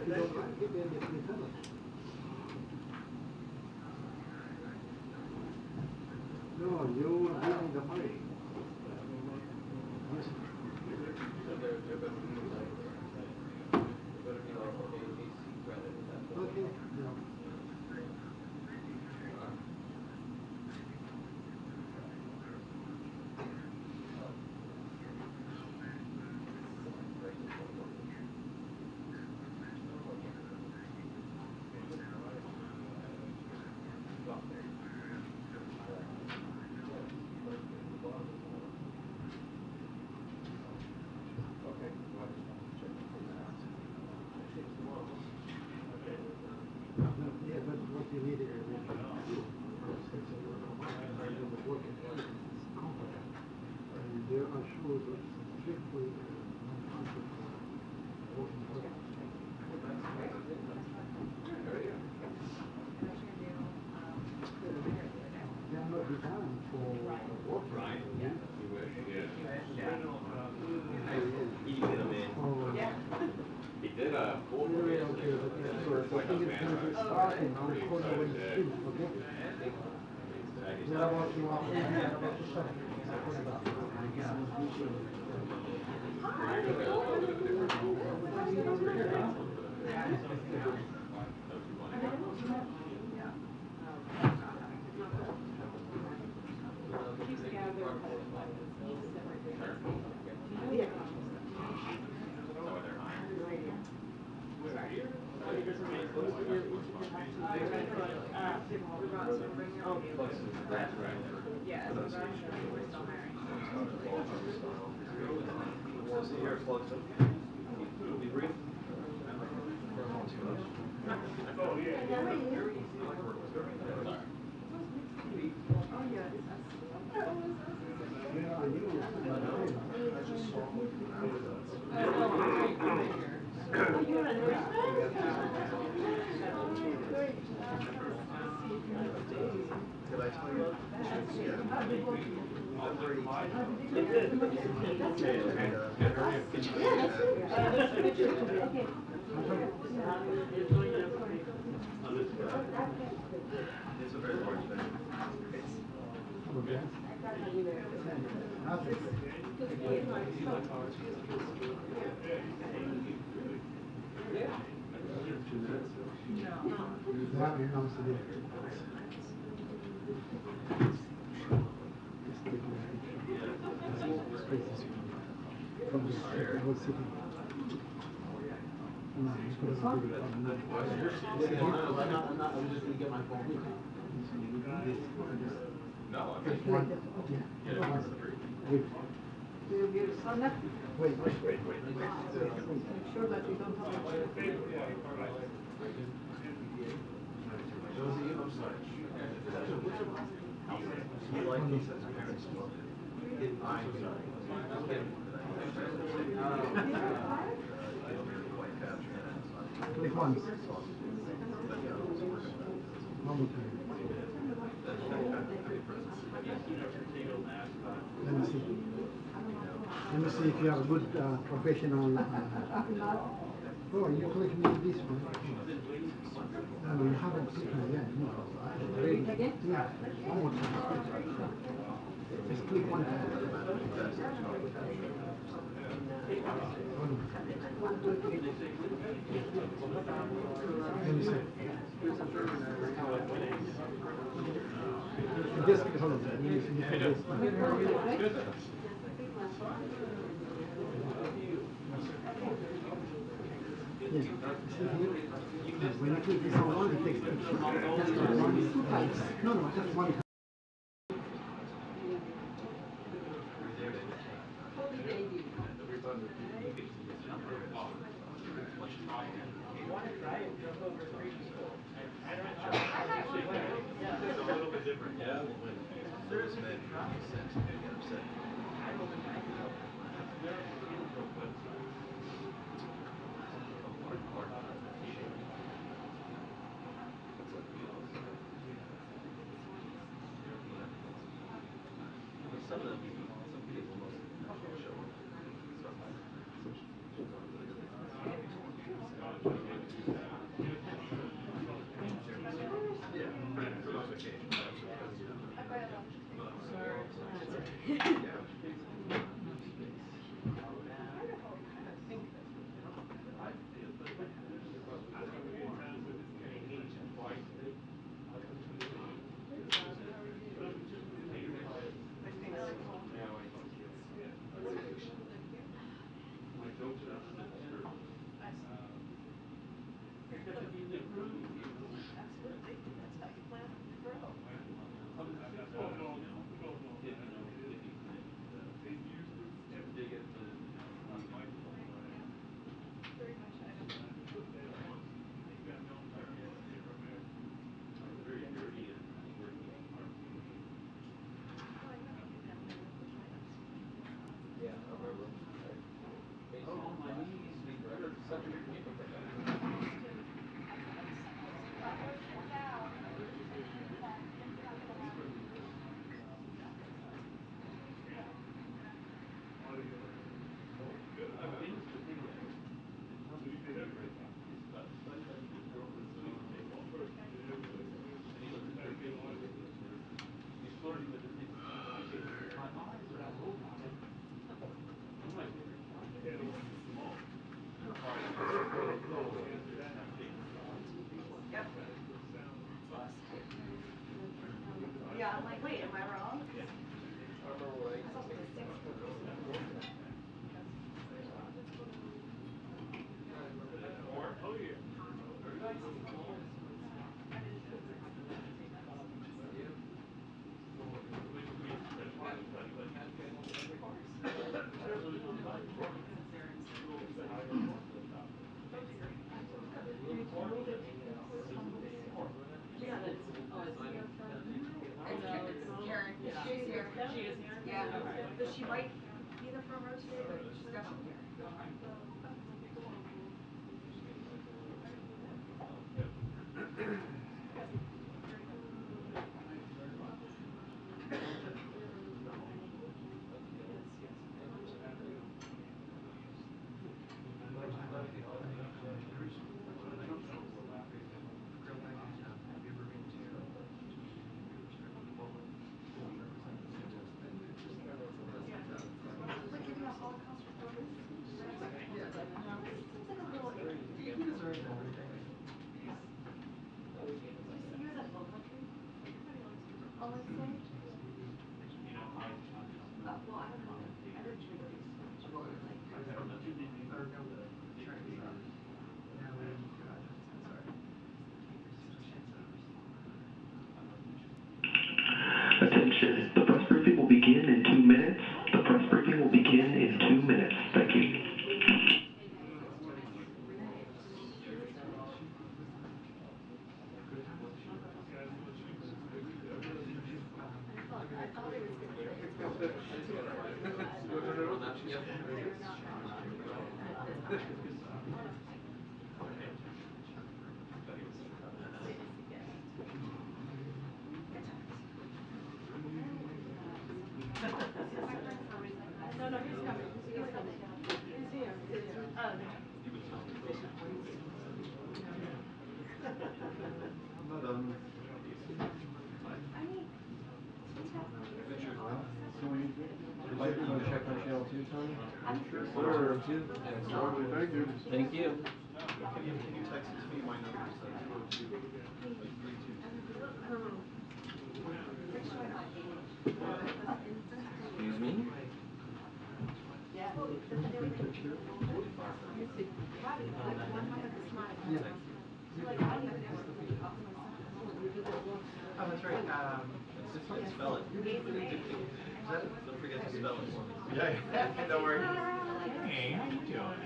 if you don't like it, then you tell us. No, you will be in the hurry. Yes. Okay. No. Yeah, but what you need is and there are shows that strictly non-conflict working together. They are not designed for work. Right. Yeah. You wish. Yeah. He did a full movie. Okay, so I think it's going to be starting on the corner when it's finished, okay? We are watching off the about the stuff. Did I tell you? It's a very large thing. From the whole city. No, it's going to be I'm just going to get my phone. No, I just mean, one. yeah, Yeah. it's the three. Wait. Wait. Sure that you don't have Josie, I'm sorry. You like he says parents smoke. I'm sorry. I don't really quite capture that. Which one? Normal time. Let me see. Let me see if you have a good professional. Oh, you click me this one. No, you haven't clicked me yet. No. Ready? Yeah. One more time. Just click one time. Let me see. Just hold on. Let me see this. Yes. When you click this one, it takes just one types. No, just one. It's a little bit different, yeah. When those men make sense, they get upset. Some of them, some people most show. she might be in the front row today, but she's definitely here. We're giving a Holocaust Remembrance speech today? Yeah. Seems like a little icky. He deserves it. He was at Low Country. Oh, let's say. Well, I don't know. I heard Tyree. Well, I don't know. Or no, Tyree. Now we got, sorry. Attention, the press briefing will begin in 2 minutes. The press briefing will begin in 2 minutes. Thank you. I thought it was going to No, no, he's coming. He's coming. He's here. He's here. Oh, no. Might you want to check my channel too, Tony? Sure. Thank you. Thank you. Can you text it to me? My number is 402. Excuse me? Yeah. Oh, that's right. Just spell it. Don't forget to spell it for me. Yeah, don't worry. Hey, how you doing?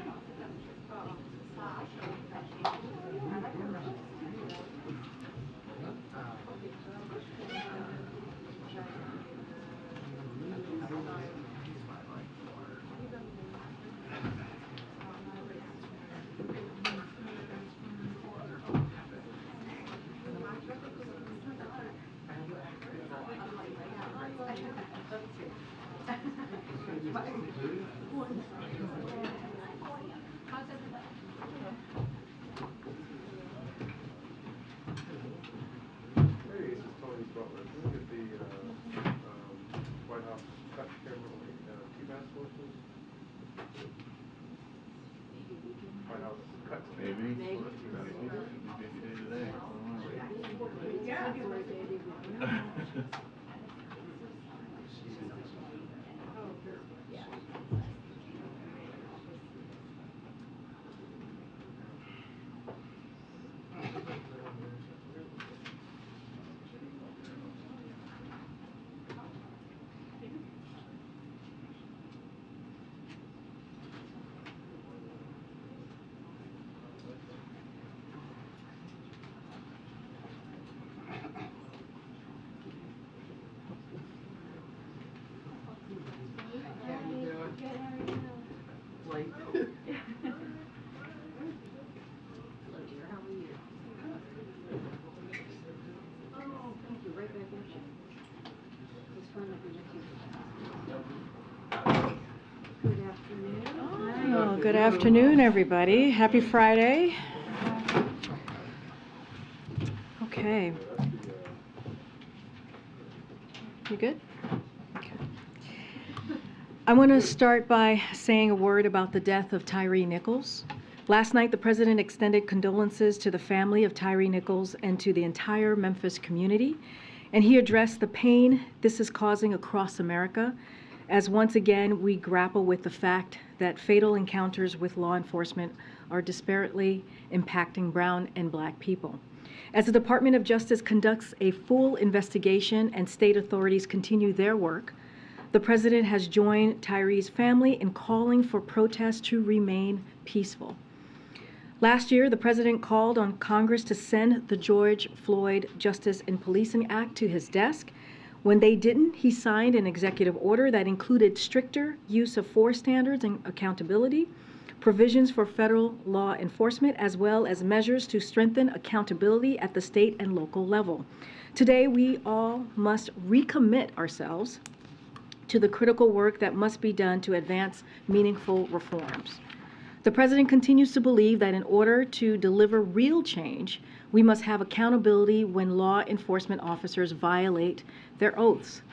Hey, this is Tony Butler. Can we get the White House cut camera key mask for us, please? White House cut Maybe. maybe. Busy day today. Late. Hello, dear. How are you? Oh, thank you. Right back at you. It's fun to be with you. Good afternoon. Oh, good afternoon, everybody. Happy Friday. Okay. You good? Okay. I want to start by saying a word about the death of Tyree Nichols. Last night, the president extended condolences to the family of Tyree Nichols and to the entire Memphis community, and he addressed the pain this is causing across America, as once again we grapple with the fact that fatal encounters with law enforcement are disparately impacting brown and black people. As the Department of Justice conducts a full investigation and state authorities continue their work, the president has joined Tyree's family in calling for protests to remain peaceful. Last year, the president called on Congress to send the George Floyd Justice and Policing Act to his desk, When they didn't, he signed an executive order that included stricter use of force standards and accountability, provisions for federal law enforcement, as well as measures to strengthen accountability at the state and local level. Today, we all must recommit ourselves to the critical work that must be done to advance meaningful reforms. The President continues to believe that in order to deliver real change, we must have accountability when law enforcement officers violate their oaths.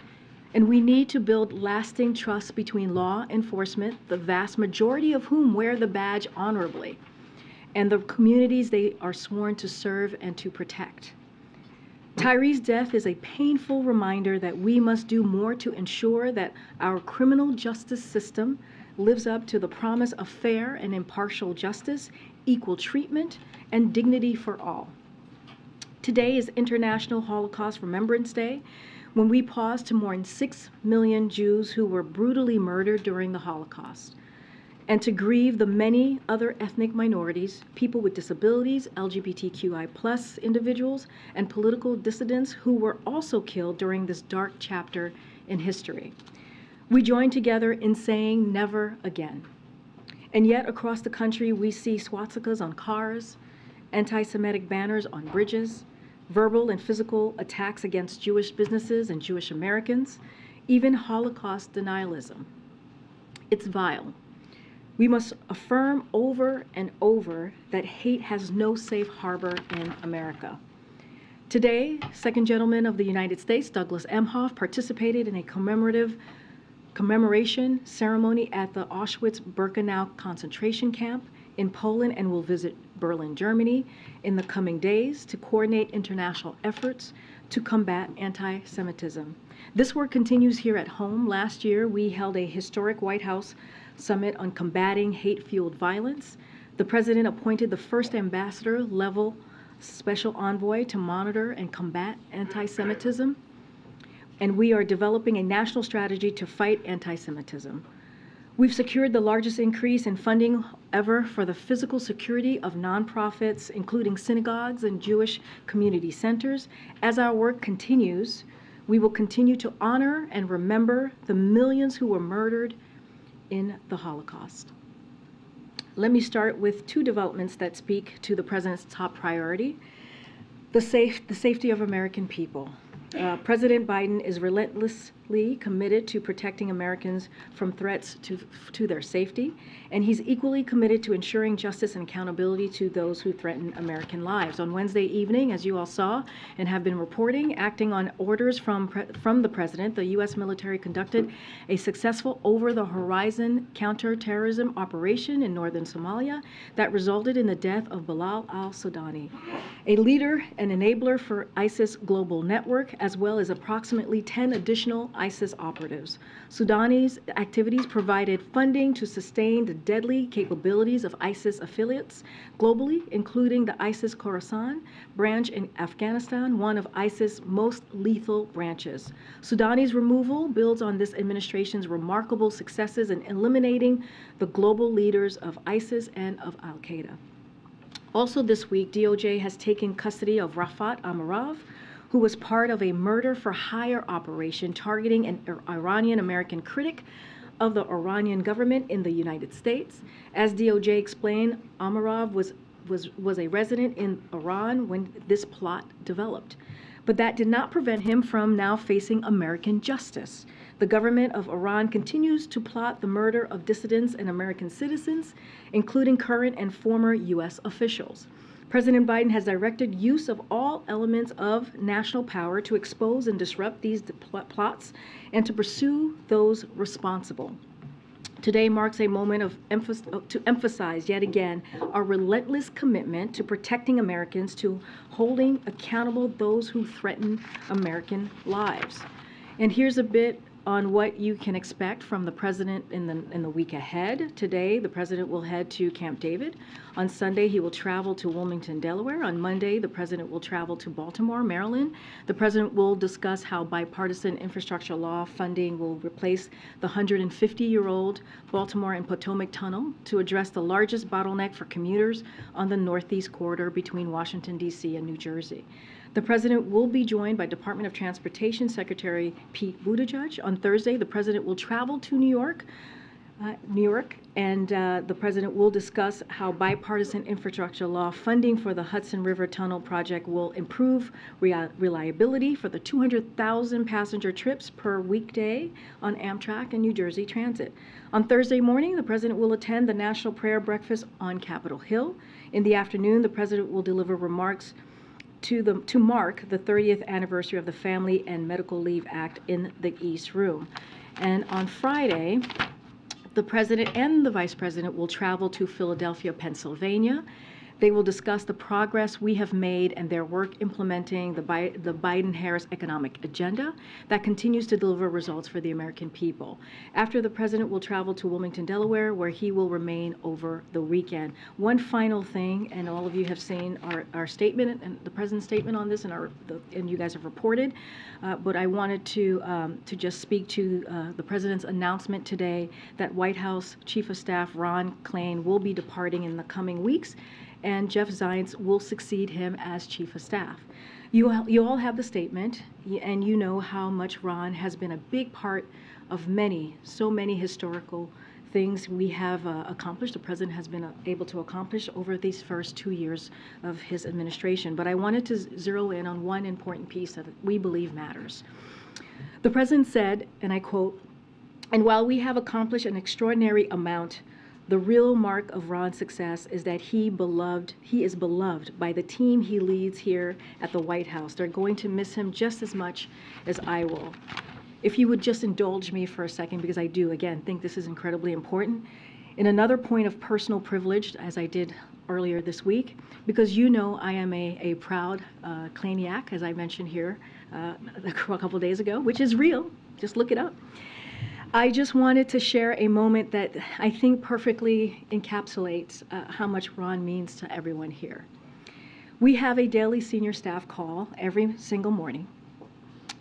And we need to build lasting trust between law enforcement, the vast majority of whom wear the badge honorably, and the communities they are sworn to serve and to protect. Tyree's death is a painful reminder that we must do more to ensure that our criminal justice system lives up to the promise of fair and impartial justice, equal treatment, and dignity for all. Today is International Holocaust Remembrance Day, when we pause to mourn 6 million Jews who were brutally murdered during the Holocaust, and to grieve the many other ethnic minorities, people with disabilities, LGBTQI+ individuals, and political dissidents who were also killed during this dark chapter in history. We join together in saying never again. And yet across the country, we see swastikas on cars, anti-Semitic banners on bridges, verbal and physical attacks against Jewish businesses and Jewish Americans, even Holocaust denialism. It's vile. We must affirm over and over that hate has no safe harbor in America. Today, Second Gentleman of the United States, Douglas Emhoff, participated in a commemoration ceremony at the Auschwitz-Birkenau concentration camp in Poland and will visit Berlin, Germany in the coming days to coordinate international efforts to combat anti-Semitism. This work continues here at home. Last year, we held a historic White House summit on combating hate-fueled violence. The President appointed the first ambassador-level special envoy to monitor and combat anti-Semitism. And we are developing a national strategy to fight anti-Semitism. We've secured the largest increase in funding ever for the physical security of nonprofits, including synagogues and Jewish community centers. As our work continues, we will continue to honor and remember the millions who were murdered in the Holocaust. Let me start with two developments that speak to the President's top priority: the safety of American people. President Biden is relentlessly committed to protecting Americans from threats to their safety, and he's equally committed to ensuring justice and accountability to those who threaten American lives. On Wednesday evening, as you all saw and have been reporting, acting on orders from the President, the U.S. military conducted a successful over-the-horizon counterterrorism operation in northern Somalia that resulted in the death of Bilal al-Sudani, a leader and enabler for ISIS global network, as well as approximately 10 additional ISIS operatives. Sudani's activities provided funding to sustain the deadly capabilities of ISIS affiliates globally, including the ISIS Khorasan branch in Afghanistan, one of ISIS' most lethal branches. Sudani's removal builds on this administration's remarkable successes in eliminating the global leaders of ISIS and of Al-Qaeda. Also this week, DOJ has taken custody of Rafat Amarov, who was part of a murder-for-hire operation targeting an Iranian-American critic of the Iranian government in the United States. As DOJ explained, Amarov was a resident in Iran when this plot developed. But that did not prevent him from now facing American justice. The government of Iran continues to plot the murder of dissidents and American citizens, including current and former U.S. officials. President Biden has directed use of all elements of national power to expose and disrupt these plots and to pursue those responsible. Today marks a moment to emphasize yet again our relentless commitment to protecting Americans, to holding accountable those who threaten American lives. And here's a bit on what you can expect from the President in the week ahead. Today, the President will head to Camp David. On Sunday, he will travel to Wilmington, Delaware. On Monday, the President will travel to Baltimore, Maryland. The President will discuss how bipartisan infrastructure law funding will replace the 150-year-old Baltimore and Potomac Tunnel to address the largest bottleneck for commuters on the Northeast corridor between Washington, D.C. and New Jersey. The President will be joined by Department of Transportation Secretary Pete Buttigieg. On Thursday, the President will travel to New York, and the President will discuss how bipartisan infrastructure law funding for the Hudson River Tunnel project will improve reliability for the 200,000 passenger trips per weekday on Amtrak and New Jersey Transit. On Thursday morning, the President will attend the National Prayer Breakfast on Capitol Hill. In the afternoon, the President will deliver remarks to mark the 30th anniversary of the Family and Medical Leave Act in the East Room. And on Friday, the President and the Vice President will travel to Philadelphia, Pennsylvania. They will discuss the progress we have made and their work implementing the Biden-Harris economic agenda that continues to deliver results for the American people. After, the President will travel to Wilmington, Delaware, where he will remain over the weekend. One final thing, and all of you have seen our statement and the President's statement on this, and you guys have reported, but I wanted to just speak to the President's announcement today that White House Chief of Staff Ron Klain will be departing in the coming weeks, and Jeff Zients will succeed him as Chief of Staff. You all have the statement, and you know how much Ron has been a big part of so many historical things we have accomplished, the President has been able to accomplish over these first 2 years of his administration. But I wanted to zero in on one important piece that we believe matters. The President said, and I quote, "And while we have accomplished an extraordinary amount, the real mark of Ron's success is that he is beloved by the team he leads here at the White House. They're going to miss him just as much as I will." If you would just indulge me for a second, because I do, again, think this is incredibly important. In another point of personal privilege, as I did earlier this week, because you know I am a proud Klainiac, as I mentioned here a couple days ago, which is real, just look it up. I just wanted to share a moment that I think perfectly encapsulates how much Ron means to everyone here. We have a daily senior staff call every single morning.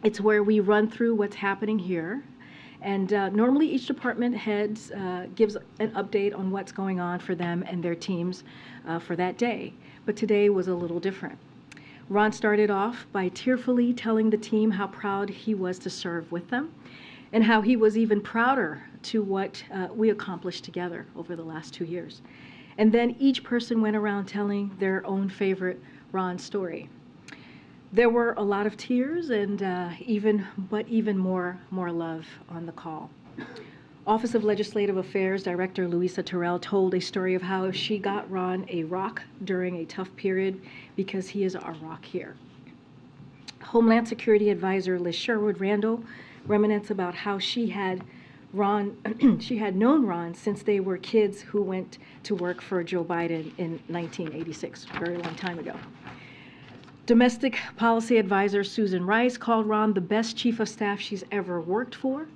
It's where we run through what's happening here. And normally each department heads gives an update on what's going on for them and their teams for that day. But today was a little different. Ron started off by tearfully telling the team how proud he was to serve with them, and how he was even prouder to what we accomplished together over the last 2 years. And then each person went around telling their own favorite Ron story. There were a lot of tears and even more love on the call. Office of Legislative Affairs Director Louisa Terrell told a story of how she got Ron a rock during a tough period because he is our rock here. Homeland Security Advisor Liz Sherwood Randall reminiscence about how she had known Ron since they were kids who went to work for Joe Biden in 1986, a very long time ago. Domestic Policy Advisor Susan Rice called Ron the best chief of staff she's ever worked for,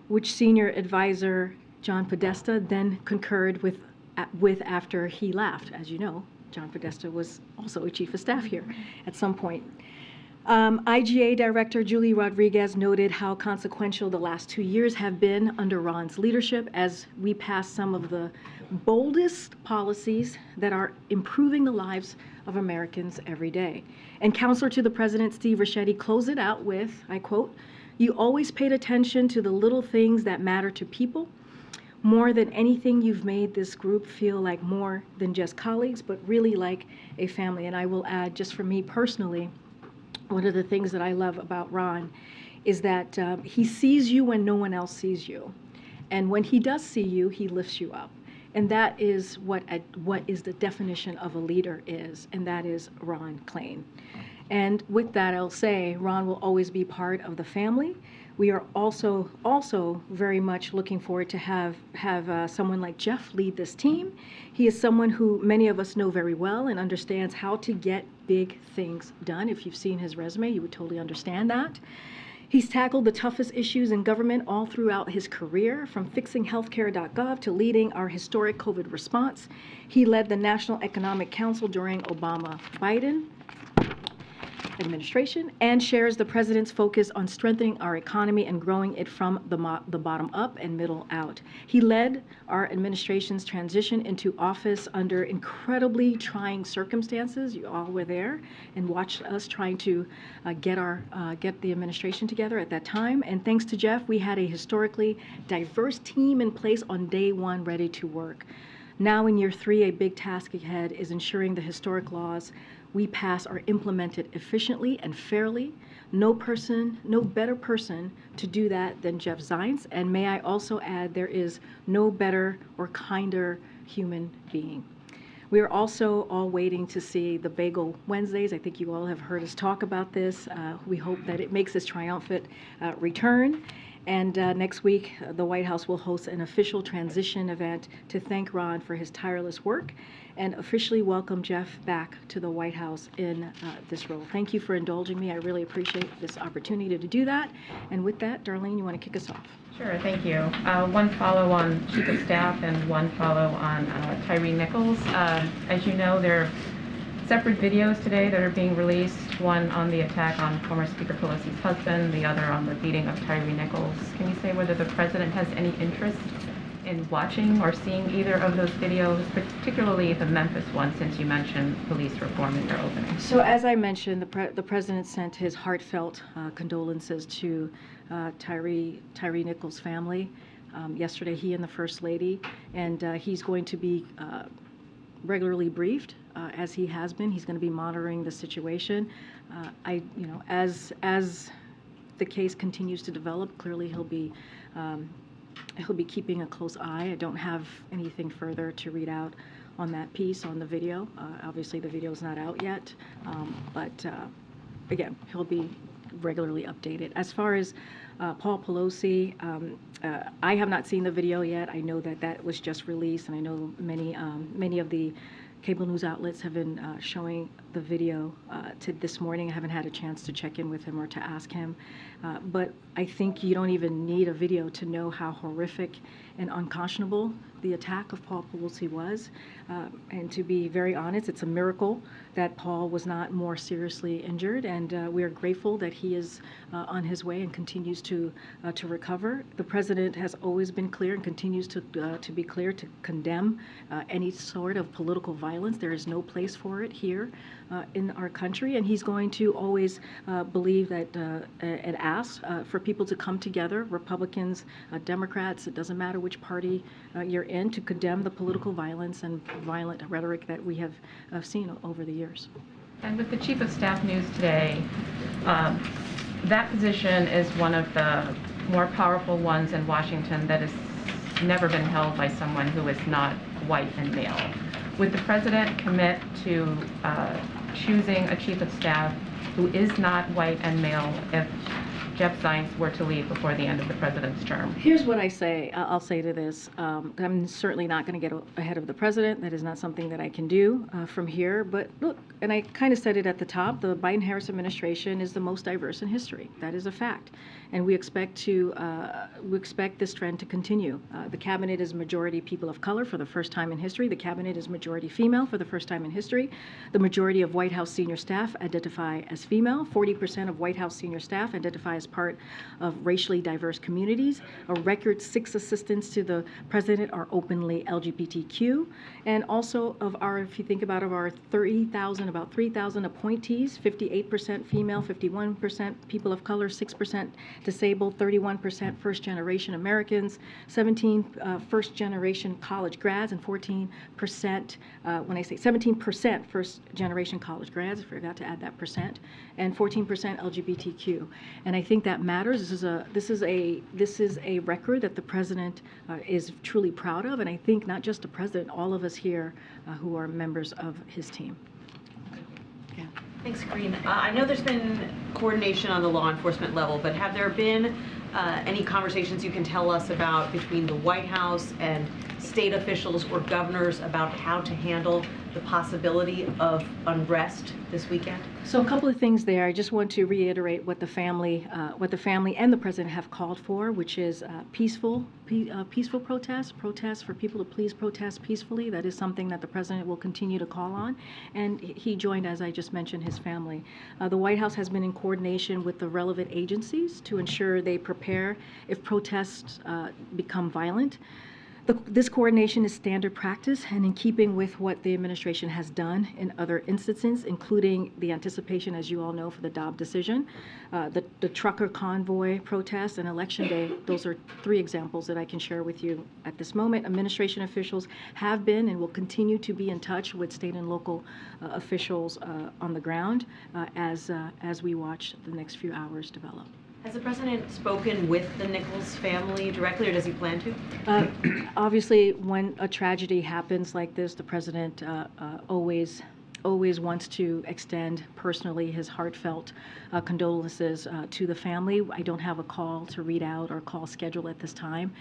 which Senior Advisor John Podesta then concurred with after he left. As you know, John Podesta was also a chief of staff here at some point. IGA Director Julie Rodriguez noted how consequential the last 2 years have been under Ron's leadership as we pass some of the boldest policies that are improving the lives of Americans every day. And Counselor to the President Steve Ricchetti closed it out with, I quote, "You always paid attention to the little things that matter to people. More than anything, you've made this group feel like more than just colleagues, but really like a family." And I will add, just for me personally, one of the things that I love about Ron is that he sees you when no one else sees you. And when he does see you, he lifts you up. And that is what is the definition of a leader is, and that is Ron Klain. And with that, I'll say Ron will always be part of the family. We are also very much looking forward to have someone like Jeff lead this team. He is someone who many of us know very well and understands how to get big things done. If you've seen his resume, you would totally understand that. He's tackled the toughest issues in government all throughout his career, from fixing healthcare.gov to leading our historic COVID response. He led the National Economic Council during Obama-Biden. administration and shares the president's focus on strengthening our economy and growing it from the bottom up and middle out. He led our administration's transition into office under incredibly trying circumstances. You all were there and watched us trying to get the administration together at that time. And thanks to Jeff, we had a historically diverse team in place on day one, ready to work. Now in year 3, a big task ahead is ensuring the historic laws we pass are implemented efficiently and fairly. No better person to do that than Jeff Zients. And may I also add, there is no better or kinder human being. We are also all waiting to see the Bagel Wednesdays. I think you all have heard us talk about this. We hope that it makes its triumphant return. And next week, the White House will host an official transition event to thank Ron for his tireless work and officially welcome Jeff back to the White House in this role. Thank you for indulging me. I really appreciate this opportunity to do that. And with that, Darlene, you want to kick us off? Sure, thank you. One follow on Chief of Staff and one follow on Tyree Nichols. As you know, there are separate videos today that are being released, one on the attack on former Speaker Pelosi's husband, the other on the beating of Tyree Nichols. Can you say whether the President has any interest in watching or seeing either of those videos, particularly the Memphis one, since you mentioned police reform in your opening? So as I mentioned, the President sent his heartfelt condolences to Tyree Nichols' family yesterday, he and the First Lady, and he's going to be regularly briefed, as he has been. He's going to be monitoring the situation. As the case continues to develop, clearly he'll be keeping a close eye. I don't have anything further to read out on that piece on the video. Obviously, the video is not out yet, but again, he'll be regularly updated. As far as Paul Pelosi, I have not seen the video yet. I know that was just released, and I know many of the cable news outlets have been showing the video to this morning. I haven't had a chance to check in with him or to ask him. But I think you don't even need a video to know how horrific and unconscionable the attack of Paul Pelosi was. And to be very honest, it's a miracle that Paul was not more seriously injured. And we are grateful that he is on his way and continues to recover. The President has always been clear and continues to be clear to condemn any sort of political violence. There is no place for it here in our country, and he's going to always believe that and ask for people to come together, Republicans, Democrats, it doesn't matter which party you're in, to condemn the political violence and violent rhetoric that we have seen over the years. And with the Chief of Staff news today, that position is one of the more powerful ones in Washington that has never been held by someone who is not white and male. Would the President commit to choosing a Chief of Staff who is not white and male if Jeff Zients were to leave before the end of the President's term? Here's what I'll say to this. I'm certainly not going to get ahead of the President. That is not something that I can do from here. But look, and I kind of said it at the top, the Biden-Harris administration is the most diverse in history. That is a fact. And we expect this trend to continue. The cabinet is majority people of color for the first time in history. The cabinet is majority female for the first time in history. The majority of White House senior staff identify as female. 40% of White House senior staff identify as part of racially diverse communities. A record 6 assistants to the President are openly LGBTQ. And also if you think about our about 3,000 appointees, 58% female, 51% people of color, 6% disabled, 31% first-generation Americans, 17% first-generation college grads, and 14%, when I say 17% first-generation college grads, I forgot to add that percent, and 14% LGBTQ. And I think that matters. This is a record that the President is truly proud of, and I think not just the President, all of us here who are members of his team. Yeah. Thanks, Karine. I know there's been coordination on the law enforcement level, but have there been any conversations you can tell us about between the White House and state officials or governors about how to handle the possibility of unrest this weekend? So a couple of things there. I just want to reiterate what the family and the president have called for, which is peaceful protests for people to please protest peacefully. That is something that the president will continue to call on. And he joined, as I just mentioned, his family. The White House has been in coordination with the relevant agencies to ensure they prepare if protests become violent. This coordination is standard practice and in keeping with what the administration has done in other instances, including the anticipation, as you all know, for the Dobbs decision, the trucker convoy protest, and Election Day. Those are 3 examples that I can share with you at this moment. Administration officials have been and will continue to be in touch with state and local officials on the ground as we watch the next few hours develop. Has the president spoken with the Nichols family directly, or does he plan to? Obviously, when a tragedy happens like this, the president always wants to extend personally his heartfelt condolences to the family. I don't have a call to read out or call schedule at this time,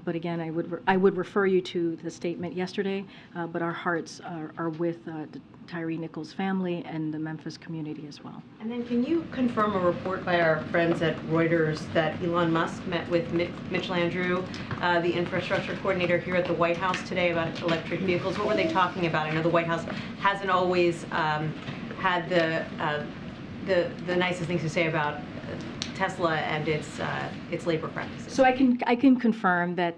but again, I would refer you to the statement yesterday. But our hearts are with the Tyree Nichols family and the Memphis community as well. And then can you confirm a report by our friends at Reuters that Elon Musk met with Mitch Landrieu, the infrastructure coordinator here at the White House today, about electric vehicles? What were they talking about? I know the White House hasn't always had the nicest things to say about Tesla and its labor practices. So I can confirm that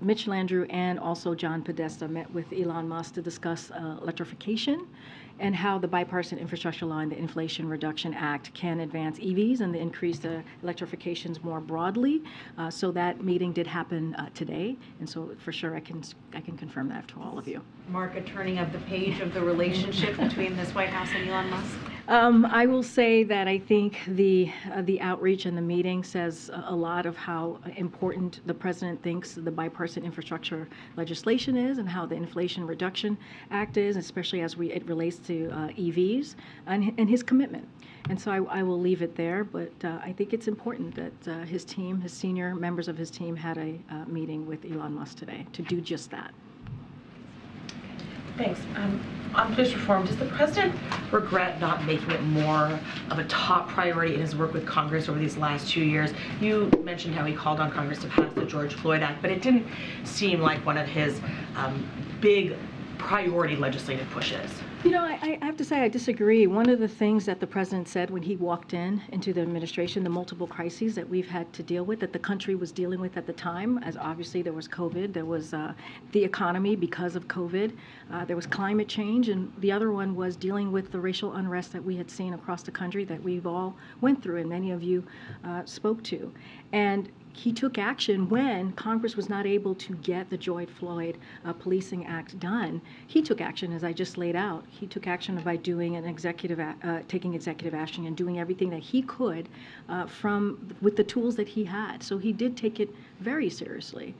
Mitch Landrieu and also John Podesta met with Elon Musk to discuss electrification and how the bipartisan infrastructure law and the Inflation Reduction Act can advance EVs and increase the electrifications more broadly. So that meeting did happen today, and so for sure I can confirm that to all of you. Mark, a turning of the page of the relationship between this White House and Elon Musk? I will say that I think the outreach and the meeting says a lot of how important the president thinks the bipartisan infrastructure legislation is and how the Inflation Reduction Act is, especially as it relates to EVs and his commitment. And so I will leave it there, but I think it's important that his team, his senior members of his team, had a meeting with Elon Musk today to do just that. Thanks. On police reform, does the president regret not making it more of a top priority in his work with Congress over these last 2 years? You mentioned how he called on Congress to pass the George Floyd Act, but it didn't seem like one of his big priority legislative pushes. You know, I have to say I disagree. One of the things that the president said when he walked into the administration, the multiple crises that we've had to deal with, that the country was dealing with at the time, as obviously there was COVID, there was the economy because of COVID, there was climate change, and the other one was dealing with the racial unrest that we had seen across the country that we've all went through and many of you spoke to. And he took action when Congress was not able to get the George Floyd Policing Act done. He took action, as I just laid out. He took action by doing taking executive action and doing everything that he could with the tools that he had. So he did take it very seriously.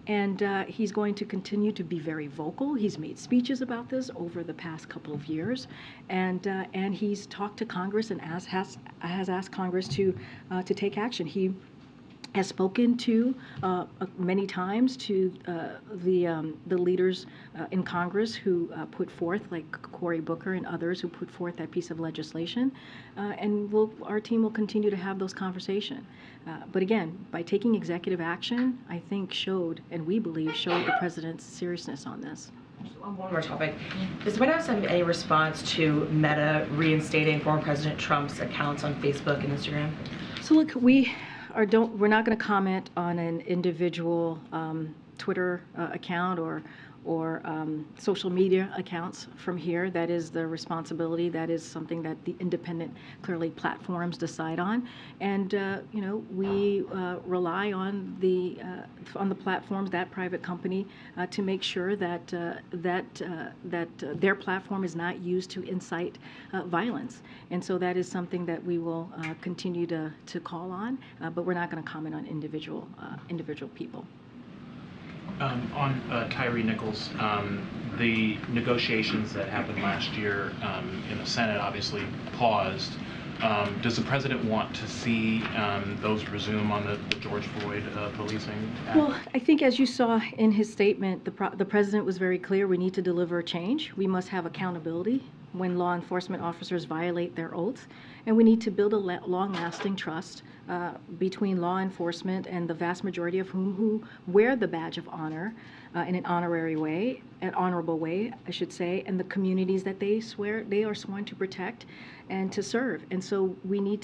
And he's going to continue to be very vocal. He's made speeches about this over the past couple of years, and he's talked to Congress and has asked Congress to take action. He has spoken to many times to the leaders in Congress who put forth, like Cory Booker and others who put forth that piece of legislation, and our team will continue to have those conversations. But again, by taking executive action, I think we believe showed the president's seriousness on this. On one more topic, does the White House have any response to Meta reinstating former President Trump's accounts on Facebook and Instagram? So look, we're not going to comment on an individual Twitter account or social media accounts from here. That is the responsibility. That is something that the independent, clearly, platforms decide on. And we rely on the platforms, that private company, to make sure that their platform is not used to incite violence. And so that is something that we will continue to call on. But we're not going to comment on individual people. On Tyree Nichols, the negotiations that happened last year in the Senate obviously paused. Does the president want to see those resume on the George Floyd policing act? Well, I think as you saw in his statement, the president was very clear. We need to deliver change. We must have accountability when law enforcement officers violate their oaths, and we need to build a long-lasting trust between law enforcement and the vast majority of who wear the badge of honor in an honorary way, an honorable way, I should say, and the communities that they are sworn to protect and to serve. And so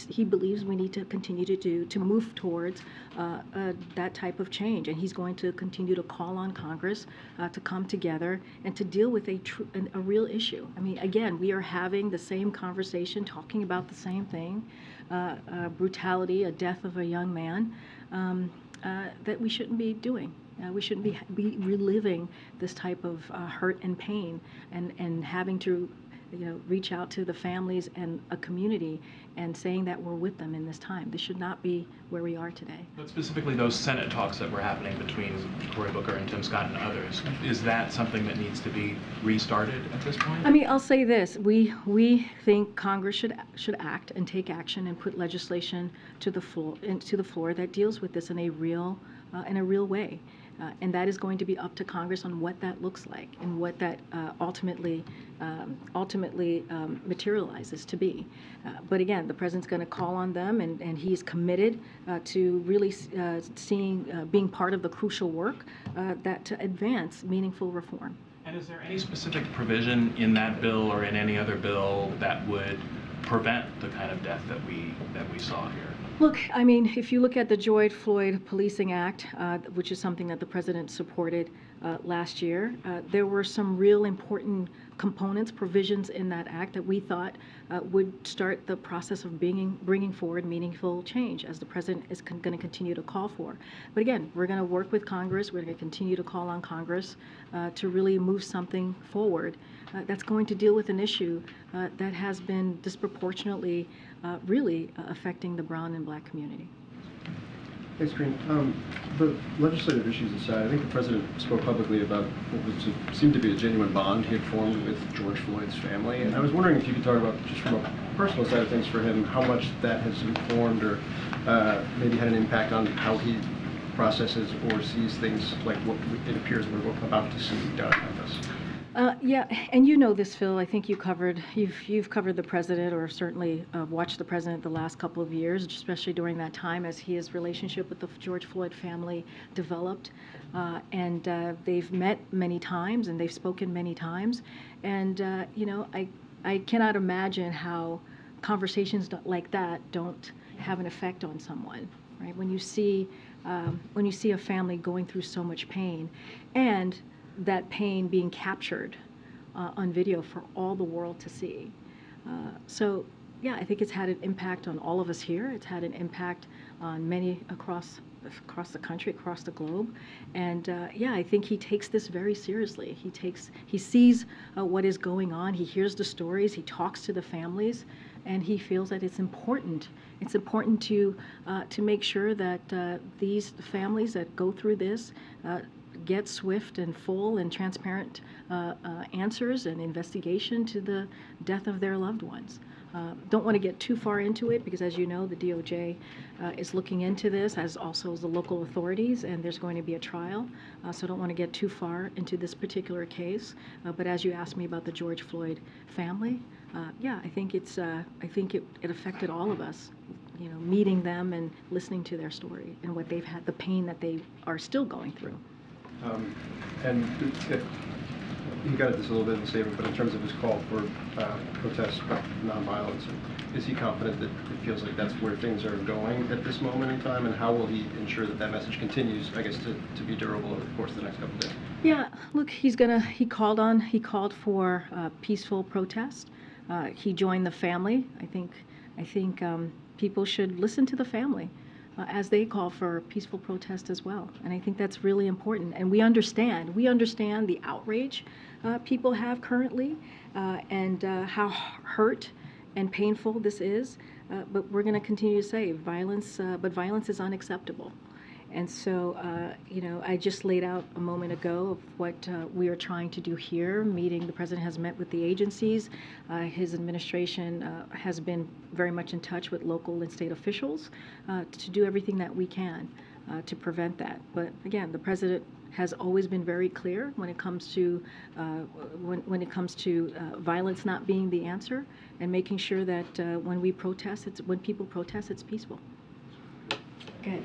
he believes we need to continue to move towards that type of change. And he's going to continue to call on Congress to come together and to deal with a real issue. I mean, again, we are having the same conversation, talking about the same thing, brutality, a death of a young man, that we shouldn't be doing. We shouldn't be reliving this type of hurt and pain and having to reach out to the families and a community and saying that we're with them in this time. This should not be where we are today. But specifically those Senate talks that were happening between Cory Booker and Tim Scott and others, is that something that needs to be restarted at this point? I mean, I'll say this. We think Congress should act and take action and put legislation to the floor that deals with this in a real way. And that is going to be up to Congress on what that looks like and what that ultimately materializes to be. But again, the president's going to call on them, and he's committed to really being part of the crucial work to advance meaningful reform. And is there any specific provision in that bill or in any other bill that would prevent the kind of death that we saw here? Look, I mean, if you look at the George Floyd Policing Act, which is something that the president supported last year, there were some real important components, provisions in that act that we thought would start the process of bringing forward meaningful change, as the president is going to continue to call for. But again, we're going to work with Congress. We're going to continue to call on Congress to really move something forward that's going to deal with an issue that has been disproportionately really affecting the brown and black community. Thanks, Karine. The legislative issues aside, I think the president spoke publicly about what seemed to be a genuine bond he had formed with George Floyd's family. And I was wondering if you could talk about, just from a personal side of things for him, how much that has informed or maybe had an impact on how he processes or sees things like what it appears we're about to see done on this. Yeah, and you know this, Phil. I think you've covered the president, or certainly watched the president the last couple of years, especially during that time as his relationship with the George Floyd family developed. And they've met many times and they've spoken many times. And I cannot imagine how conversations like that don't have an effect on someone, right? When you see a family going through so much pain, and that pain being captured on video for all the world to see. So yeah, I think it's had an impact on all of us here. It's had an impact on many across the country, across the globe. And yeah, I think he takes this very seriously. He sees what is going on. He hears the stories. He talks to the families, and he feels that it's important. It's important to make sure that these families that go through this get swift and full and transparent answers and investigation to the death of their loved ones. Don't want to get too far into it because, as you know, the DOJ is looking into this, as also as the local authorities, and there's going to be a trial. So don't want to get too far into this particular case. But as you asked me about the George Floyd family, yeah, I think it affected all of us. Meeting them and listening to their story and what they've had, the pain that they are still going through. And he got at this a little bit in the statement, but in terms of his call for protest nonviolence, is he confident that it feels like that's where things are going at this moment in time, and how will he ensure that that message continues, I guess, to be durable over the course of the next couple of days? Yeah, look, he called for peaceful protest. He joined the family. I think people should listen to the family as they call for peaceful protest as well. And I think that's really important. And we understand the outrage people have currently and how hurt and painful this is. But we're going to continue to say violence is unacceptable. And so, I just laid out a moment ago of what we are trying to do here. The president has met with the agencies. His administration has been very much in touch with local and state officials to do everything that we can to prevent that. But again, the president has always been very clear when it comes to violence not being the answer, and making sure that when people protest, it's peaceful. Okay,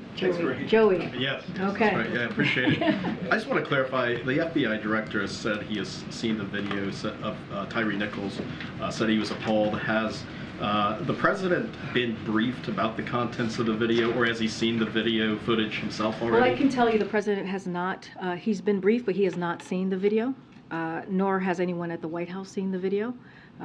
Joey. Yes. Okay. That's right. Yeah, I appreciate it. I just want to clarify, the FBI director has said he has seen the videos of Tyree Nichols, said he was appalled. Has the president been briefed about the contents of the video, or has he seen the video footage himself already? Well, I can tell you the president has not. He's been briefed, but he has not seen the video, nor has anyone at the White House seen the video.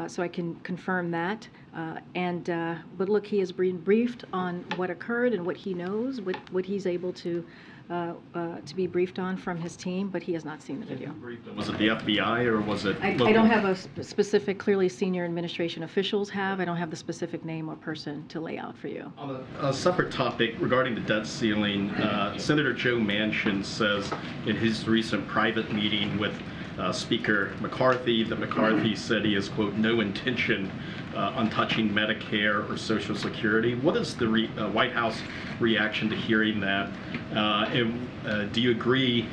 So I can confirm that. But look, he has been briefed on what occurred and what he knows, what he's able to be briefed on from his team, but he has not seen the video. Was it the FBI or was it? I don't have a specific, clearly senior administration officials have. I don't have the specific name or person to lay out for you. On a separate topic regarding the debt ceiling, Senator Joe Manchin says in his recent private meeting with Speaker McCarthy that McCarthy said he has, quote, no intention on touching Medicare or Social Security. What is the White House reaction to hearing that? And do you agree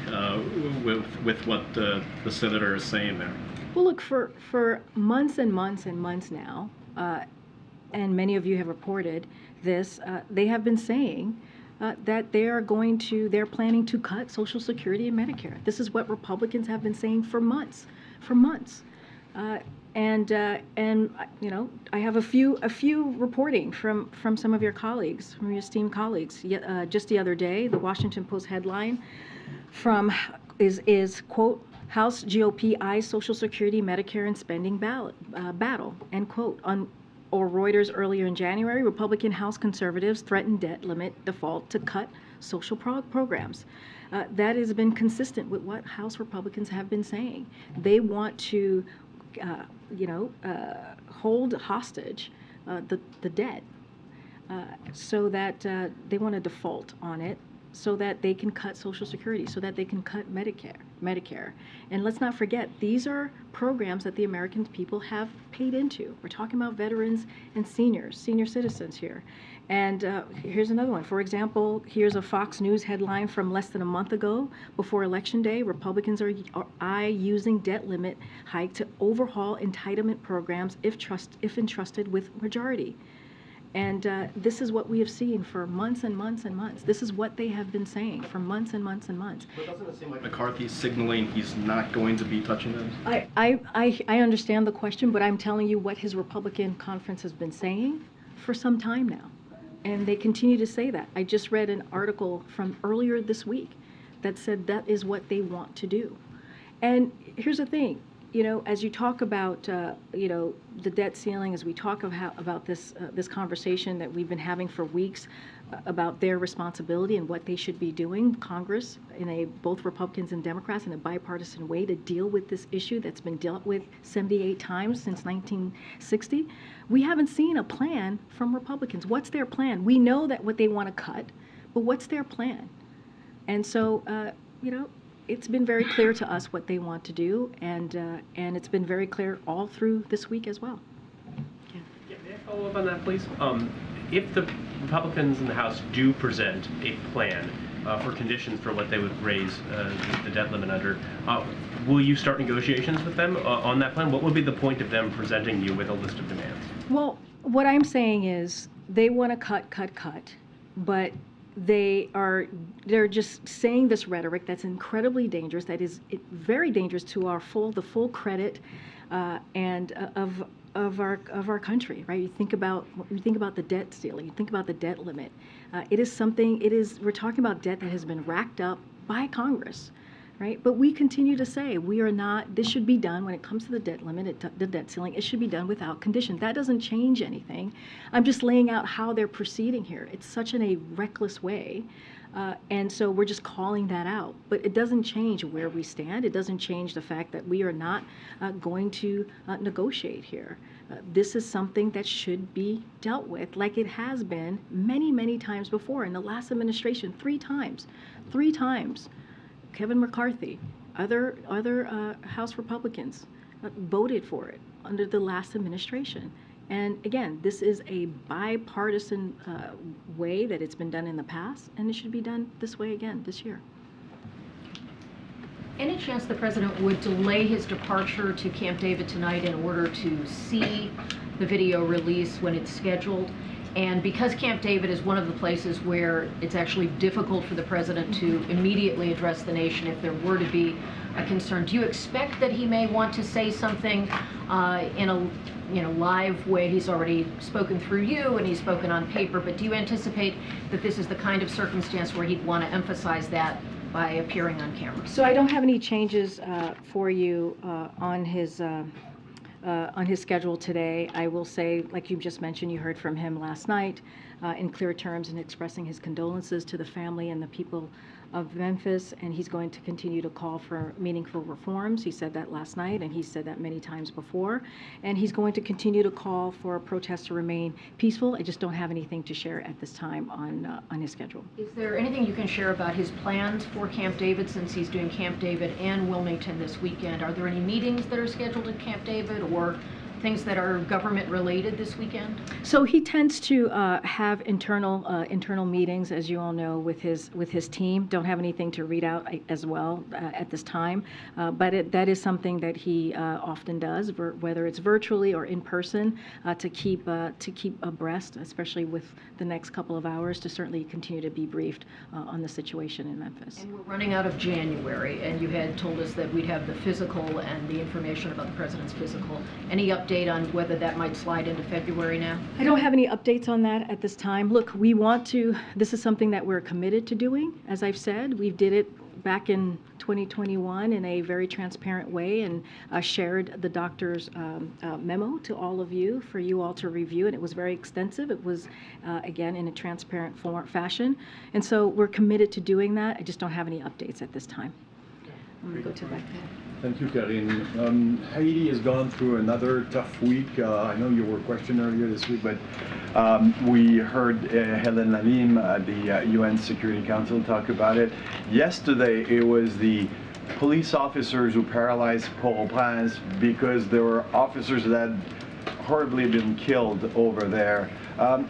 with what the senator is saying there? Well, look, for months and months and months now, and many of you have reported this, they have been saying that they're planning to cut Social Security and Medicare. This is what Republicans have been saying for months. And I have a few reporting from some of your colleagues, from your esteemed colleagues. Just the other day, the Washington Post headline is quote, House GOP eyes Social Security, Medicare, and spending battle, end quote. Or Reuters earlier in January, Republican House conservatives threatened debt limit default to cut social programs. That has been consistent with what House Republicans have been saying. They want to, hold hostage the debt so that they want to default on it, so that they can cut Social Security, so that they can cut Medicare. And let's not forget, these are programs that the American people have paid into. We're talking about veterans and senior citizens here. And here's another one. For example, here's a Fox News headline from less than a month ago. Before Election Day, Republicans are using debt limit hike to overhaul entitlement programs if entrusted with majority. And this is what we have seen for months and months and months. This is what they have been saying for months and months and months. But doesn't it seem like McCarthy's signaling he's not going to be touching those? I understand the question, but I'm telling you what his Republican conference has been saying for some time now. And they continue to say that. I just read an article from earlier this week that said that is what they want to do. And here's the thing. As you talk about, the debt ceiling, as we talk about this conversation that we've been having for weeks about their responsibility and what they should be doing, Congress, both Republicans and Democrats, in a bipartisan way to deal with this issue that's been dealt with 78 times since 1960, we haven't seen a plan from Republicans. What's their plan? We know that what they want to cut, but what's their plan? And so, it's been very clear to us what they want to do, and it's been very clear all through this week as well. Yeah, may I follow up on that, please? If the Republicans in the House do present a plan for conditions for what they would raise the debt limit under, will you start negotiations with them on that plan? What would be the point of them presenting you with a list of demands? Well, what I'm saying is they want to cut, but they're just saying this rhetoric that's incredibly dangerous, that is very dangerous to the full credit and of our country, right? You think about the debt ceiling, you think about the debt limit. We're talking about debt that has been racked up by Congress, right? But we continue to say this should be done when it comes to the debt limit, the debt ceiling, it should be done without condition. That doesn't change anything. I'm just laying out how they're proceeding here. It's such in a reckless way. And so we're just calling that out. But it doesn't change where we stand. It doesn't change the fact that we are not going to negotiate here. This is something that should be dealt with like it has been many, many times before. In the last administration, 3 times. 3 times. Kevin McCarthy, other House Republicans voted for it under the last administration. And again, this is a bipartisan way that it's been done in the past, and it should be done this way again this year. Any chance the president would delay his departure to Camp David tonight in order to see the video release when it's scheduled? And because Camp David is one of the places where it's actually difficult for the president to immediately address the nation if there were to be a concern, do you expect that he may want to say something in a live way? He's already spoken through you and he's spoken on paper, but do you anticipate that this is the kind of circumstance where he'd want to emphasize that by appearing on camera? So I don't have any changes for you on his schedule today. I will say, like you just mentioned, you heard from him last night in clear terms and expressing his condolences to the family and the people of Memphis, and he's going to continue to call for meaningful reforms. He said that last night, and he said that many times before, and he's going to continue to call for protests to remain peaceful. I just don't have anything to share at this time on his schedule. Is there anything you can share about his plans for Camp David, since he's doing Camp David and Wilmington this weekend? Are there any meetings that are scheduled at Camp David or things that are government related this weekend? So he tends to have internal meetings, as you all know, with his team. Don't have anything to read out as well at this time, but that is something that he often does, whether it's virtually or in person, to keep abreast, especially with the next couple of hours, to certainly continue to be briefed on the situation in Memphis. And we're running out of January, and you had told us that we'd have the physical and the information about the president's physical. Any update on whether that might slide into February now? I don't have any updates on that at this time. Look, this is something that we're committed to doing. As I've said, we did it back in 2021 in a very transparent way and shared the doctor's memo to all of you for you all to review, and it was very extensive. It was, again, in a transparent fashion. And so we're committed to doing that. I just don't have any updates at this time. I'm going to go to the back there. Thank you, Karine. Haiti has gone through another tough week. I know you were questioned earlier this week, but we heard Hélène Lalim, the UN Security Council, talk about it. Yesterday, it was the police officers who paralyzed Port-au-Prince because there were officers that had horribly been killed over there.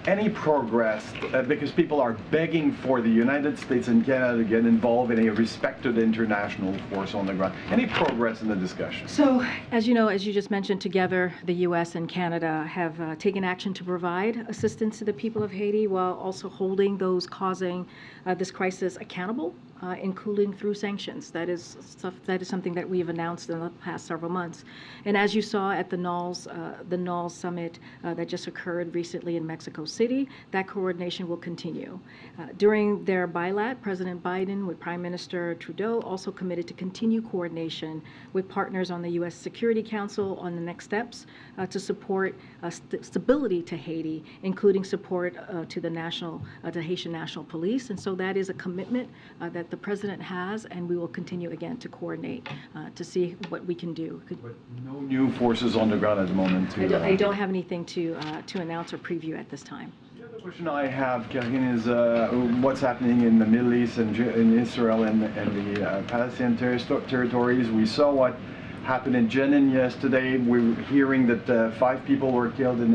Any progress, because people are begging for the United States and Canada to get involved in a respected international force on the ground. Any progress in the discussion? So, as you know, as you just mentioned, together the U.S. and Canada have taken action to provide assistance to the people of Haiti while also holding those causing this crisis accountable, including through sanctions. That is something that we have announced in the past several months. And as you saw at the NALS summit that just occurred recently in Mexico City, that coordination will continue. During their bilat, President Biden with Prime Minister Trudeau also committed to continue coordination with partners on the U.S. Security Council on the next steps to support stability to Haiti, including support to the Haitian National Police. And so that is a commitment that the President has, and we will continue again to coordinate to see what we can do. But no new forces on the ground at the moment. I don't have anything to announce or preview at this time. The other question I have, Karine, is what's happening in the Middle East and in Israel and the Palestinian territories. We saw what happened in Jenin yesterday. We were hearing that 5 people were killed in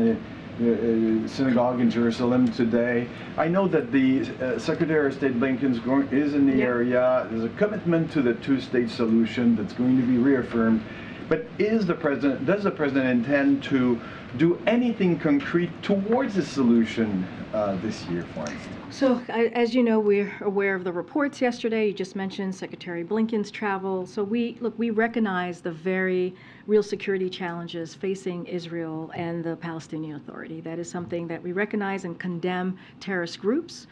the synagogue in Jerusalem today. I know that the Secretary of State Blinken is in the area. There's a commitment to the 2-state solution that's going to be reaffirmed. But does the President intend to do anything concrete towards a solution this year, for instance? So, as you know, we're aware of the reports yesterday. You just mentioned Secretary Blinken's travel. So we recognize the very real security challenges facing Israel and the Palestinian Authority. That is something that we recognize and condemn terrorist groups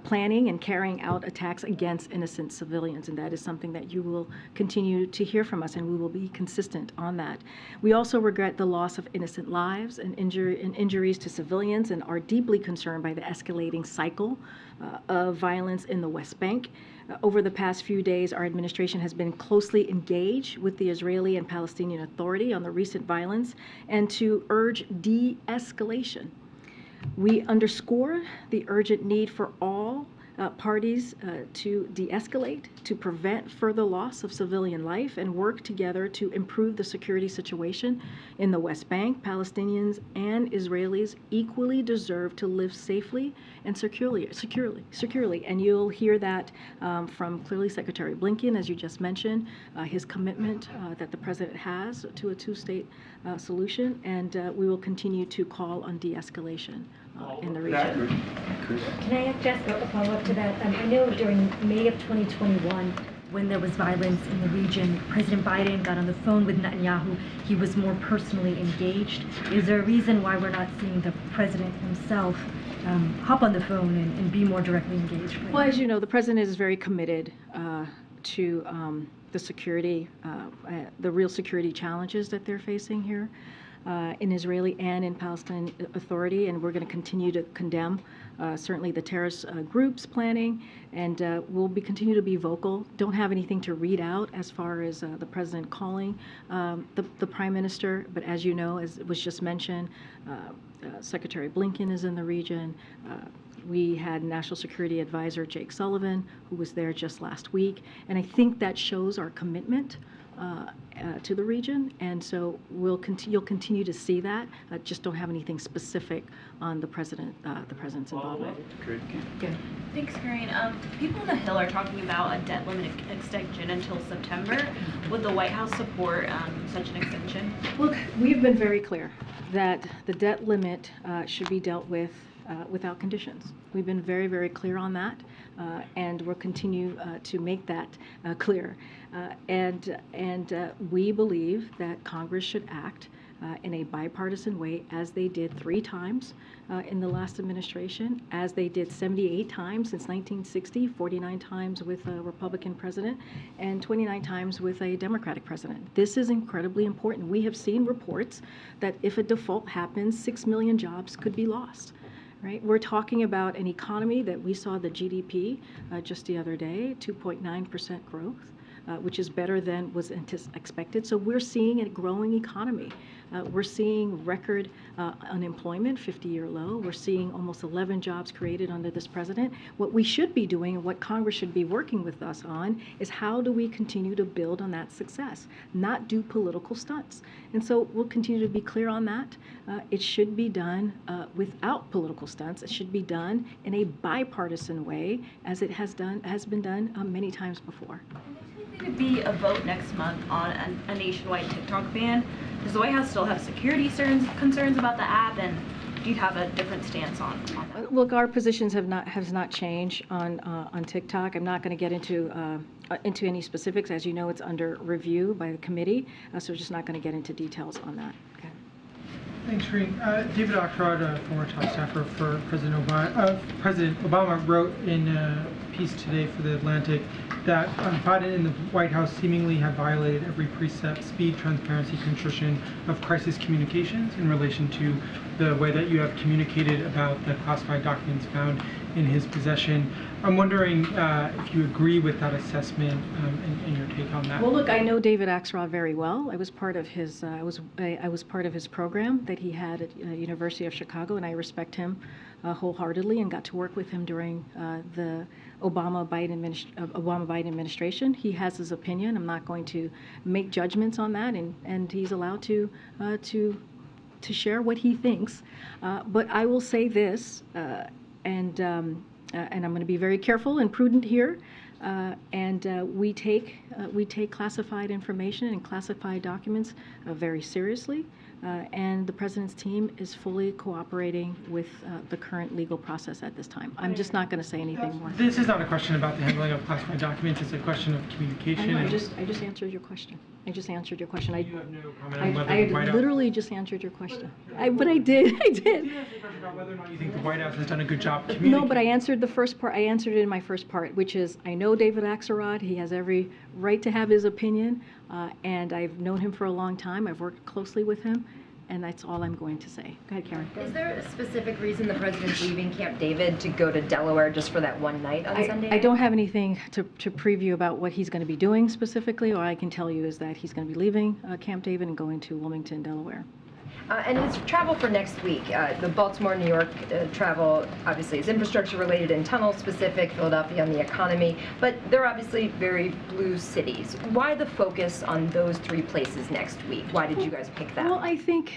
planning and carrying out attacks against innocent civilians. And that is something that you will continue to hear from us, and we will be consistent on that. We also regret the loss of innocent lives lives and injuries to civilians, and are deeply concerned by the escalating cycle of violence in the West Bank. Over the past few days, our administration has been closely engaged with the Israeli and Palestinian Authority on the recent violence and to urge de-escalation. We underscore the urgent need for all parties to de-escalate, to prevent further loss of civilian life, and work together to improve the security situation in the West Bank. Palestinians and Israelis equally deserve to live safely and securely. And you'll hear that from clearly Secretary Blinken, as you just mentioned, his commitment that the president has to a two-state solution, and we will continue to call on de-escalation in the region. Can I just ask a follow-up to that? I know during May of 2021, when there was violence in the region, President Biden got on the phone with Netanyahu. He was more personally engaged. Is there a reason why we're not seeing the president himself hop on the phone and be more directly engaged? Well, as you know, the president is very committed to the security, the real security challenges that they're facing here in Israeli and in Palestinian Authority, and we're going to continue to condemn certainly the terrorist groups planning, and we'll continue to be vocal. Don't have anything to read out as far as the president calling the prime minister, but as you know, as was just mentioned, Secretary Blinken is in the region. We had National Security Advisor Jake Sullivan, who was there just last week, and I think that shows our commitment to the region, and so you'll continue to see that. Just don't have anything specific on the president's involvement. Good. Thanks, Karine. People on the Hill are talking about a debt limit extension until September. Would the White House support such an extension? Look, we've been very clear that the debt limit should be dealt with without conditions. We've been very, very clear on that, and we'll continue to make that clear. And we believe that Congress should act in a bipartisan way, as they did 3 times in the last administration, as they did 78 times since 1960, 49 times with a Republican president, and 29 times with a Democratic president. This is incredibly important. We have seen reports that if a default happens, 6 million jobs could be lost. Right? We're talking about an economy that we saw the GDP just the other day, 2.9% growth, which is better than was expected. So we're seeing a growing economy. We're seeing record unemployment, 50-year low. We're seeing almost 11 jobs created under this president. What we should be doing, and what Congress should be working with us on, is how do we continue to build on that success, not do political stunts. And so we'll continue to be clear on that. It should be done without political stunts. It should be done in a bipartisan way, as it has been done many times before. There to be a vote next month on a nationwide TikTok ban. Does the White House still have security concerns about the app, and do you have a different stance on that? Look, our positions have not changed on TikTok. I'm not going to get into any specifics. As you know, it's under review by the committee, so we're just not going to get into details on that. Okay. Thanks, Karine. David Axelrod, a former top staffer for President Obama, wrote in a piece today for The Atlantic that Biden and the White House seemingly have violated every precept, speed, transparency, contrition of crisis communications in relation to the way that you have communicated about the classified documents found in his possession. I'm wondering if you agree with that assessment and your take on that. Well, look, I know David Axelrod very well. I was part of his I was part of his program that he had at University of Chicago, and I respect him wholeheartedly, and got to work with him during the Obama-Biden administration. He has his opinion. I'm not going to make judgments on that, and he's allowed to share what he thinks. But I will say this, and I'm going to be very careful and prudent here. We take classified information and classified documents very seriously. And the president's team is fully cooperating with the current legal process at this time. I'm just not going to say anything more. This is not a question about the handling of classified documents. It's a question of communication. I just answered your question. I just answered your question. You have no comment on whether the White House... literally just answered your question. But I did. I did. You asked a question about whether or not you think the White House has done a good job communicating. No, but I answered the first part. I answered it in my first part, which is I know David Axelrod. He has every right to have his opinion, and I've known him for a long time. I've worked closely with him, and that's all I'm going to say. Go ahead, Karen. Is there a specific reason the president's leaving Camp David to go to Delaware just for that one night on Sunday? I don't have anything to preview about what he's going to be doing specifically. All I can tell you is that he's going to be leaving Camp David and going to Wilmington, Delaware. And his travel for next week, the Baltimore-New York travel obviously is infrastructure related and tunnel specific, Philadelphia on the economy, but they're obviously very blue cities. Why the focus on those three places next week? Why did you guys pick that? Well, I think,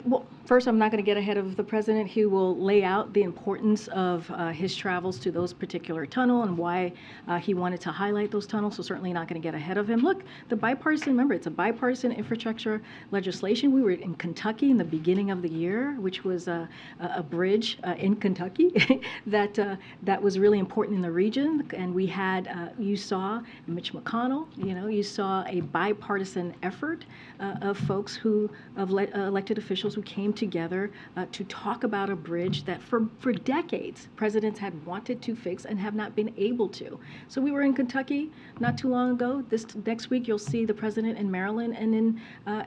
well, first, I'm not going to get ahead of the president. He will lay out the importance of his travels to those particular tunnel and why he wanted to highlight those tunnels, so certainly not going to get ahead of him. Look, the bipartisan, remember, it's a bipartisan infrastructure legislation. We were in Kentucky in the beginning of the year, which was a bridge in Kentucky that was really important in the region. And we had, you saw Mitch McConnell, you saw a bipartisan effort of folks of elected officials who came together to talk about a bridge that for decades presidents had wanted to fix and have not been able to. So we were in Kentucky not too long ago. This next week you'll see the president in Maryland and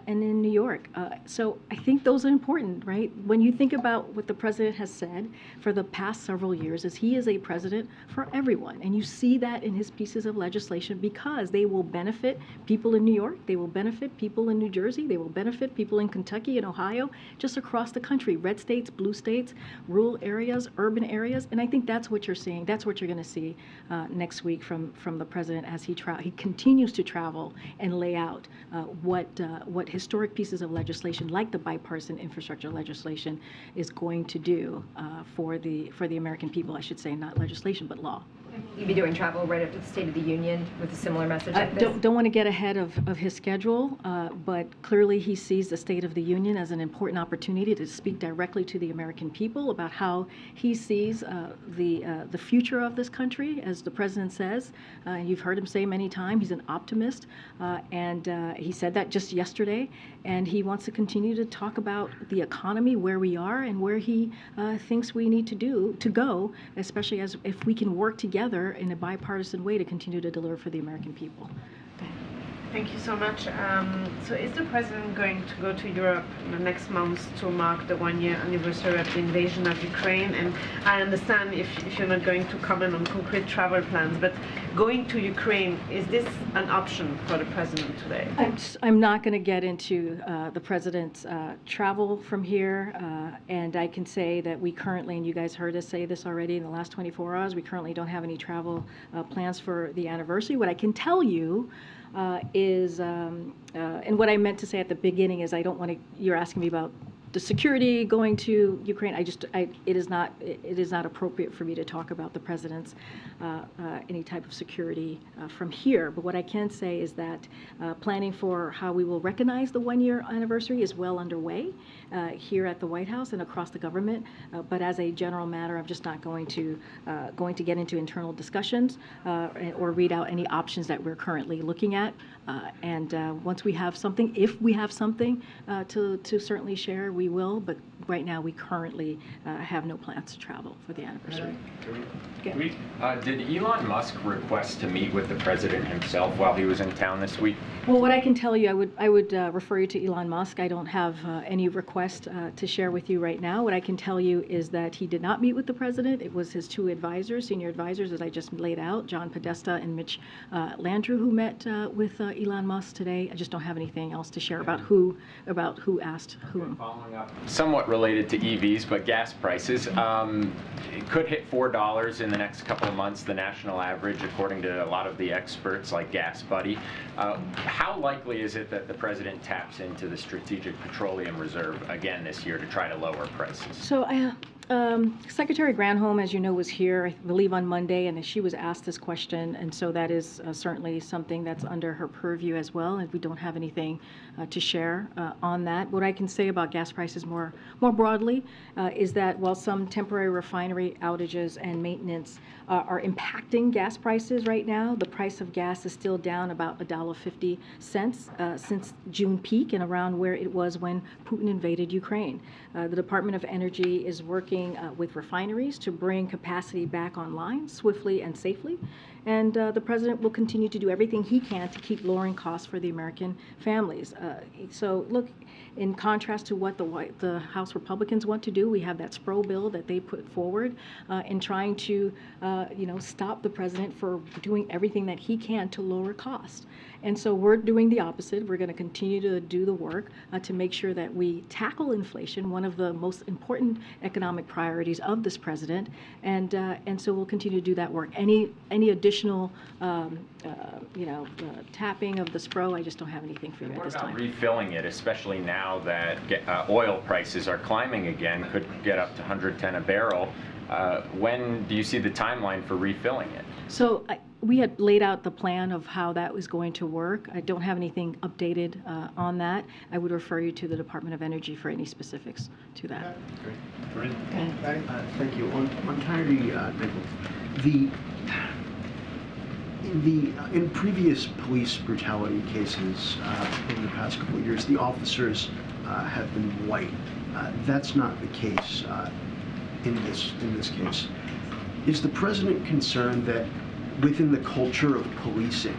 in New York. So I think those are important, right? When you think about what the president has said for the past several years, is he is a president for everyone. And you see that in his pieces of legislation because they will benefit people in New York, they will benefit people in New Jersey, they will benefit people in Kentucky and Ohio, just across the country, red states, blue states, rural areas, urban areas. And I think that's what you're seeing. That's what you're going to see next week from the president as he continues to travel and lay out what historic pieces of legislation like the bipartisan infrastructure legislation is going to do for the American people, I should say, not legislation, but law. You'd be doing travel right after the State of the Union with a similar message like this? Don't want to get ahead of his schedule, but clearly he sees the State of the Union as an important opportunity to speak directly to the American people about how he sees the future of this country. As the president says, you've heard him say many times, he's an optimist, and he said that just yesterday, and he wants to continue to talk about the economy, where we are, and where he thinks we need to go, especially as if we can work together in a bipartisan way to continue to deliver for the American people. Thank you so much. So is the president going to go to Europe in the next month to mark the one-year anniversary of the invasion of Ukraine? And I understand if you're not going to comment on concrete travel plans, but going to Ukraine, is this an option for the president today? I'm not going to get into the president's travel from here, and I can say that we currently, and you guys heard us say this already in the last 24 hours, we currently don't have any travel plans for the anniversary. What I can tell you and what I meant to say at the beginning is I don't want to, you're asking me about the security going to Ukraine. It is not appropriate for me to talk about the president's any type of security from here. But what I can say is that planning for how we will recognize the one-year anniversary is well underway here at the White House and across the government. But as a general matter, I'm just not going to get into internal discussions or read out any options that we're currently looking at. And once we have something, if we have something to certainly share, we will. But right now, we currently have no plans to travel for the anniversary. Did Elon Musk request to meet with the president himself while he was in town this week? Well, what I can tell you, I would refer you to Elon Musk. I don't have any request to share with you right now. What I can tell you is that he did not meet with the president. It was his two advisors, senior advisors that I just laid out, John Podesta and Mitch Landrieu, who met with Elon Musk today. I just don't have anything else to share about who asked whom. Following up, somewhat related to EVs, but gas prices. It could hit $4 in the next couple of months, the national average, according to a lot of the experts like Gas Buddy. How likely is it that the president taps into the Strategic Petroleum Reserve again this year to try to lower prices? So Secretary Granholm, as you know, was here, I believe, on Monday, and she was asked this question, and so that is certainly something that's under her purview as well, and we don't have anything to share on that. What I can say about gas prices more broadly is that while some temporary refinery outages and maintenance are impacting gas prices right now, the price of gas is still down about $1.50 since June peak and around where it was when Putin invaded Ukraine. The Department of Energy is working with refineries to bring capacity back online swiftly and safely. and the president will continue to do everything he can to keep lowering costs for the American families. So look, in contrast to what the House Republicans want to do, we have that SPRO bill that they put forward in trying to, stop the president for doing everything that he can to lower costs. And so we're doing the opposite. We're going to continue to do the work to make sure that we tackle inflation, one of the most important economic priorities of this president, and so we'll continue to do that work. Any additional, tapping of the SPRO, I just don't have anything for you at this time. Refilling it, especially now that oil prices are climbing again, could get up to 110 a barrel. When do you see the timeline for refilling it? So we had laid out the plan of how that was going to work. I don't have anything updated on that. I would refer you to the Department of Energy for any specifics to that. Karine? Thank you. On Tyree Nichols, in previous police brutality cases over the past couple of years, the officers have been white. That's not the case in this case. Is the president concerned that within the culture of policing,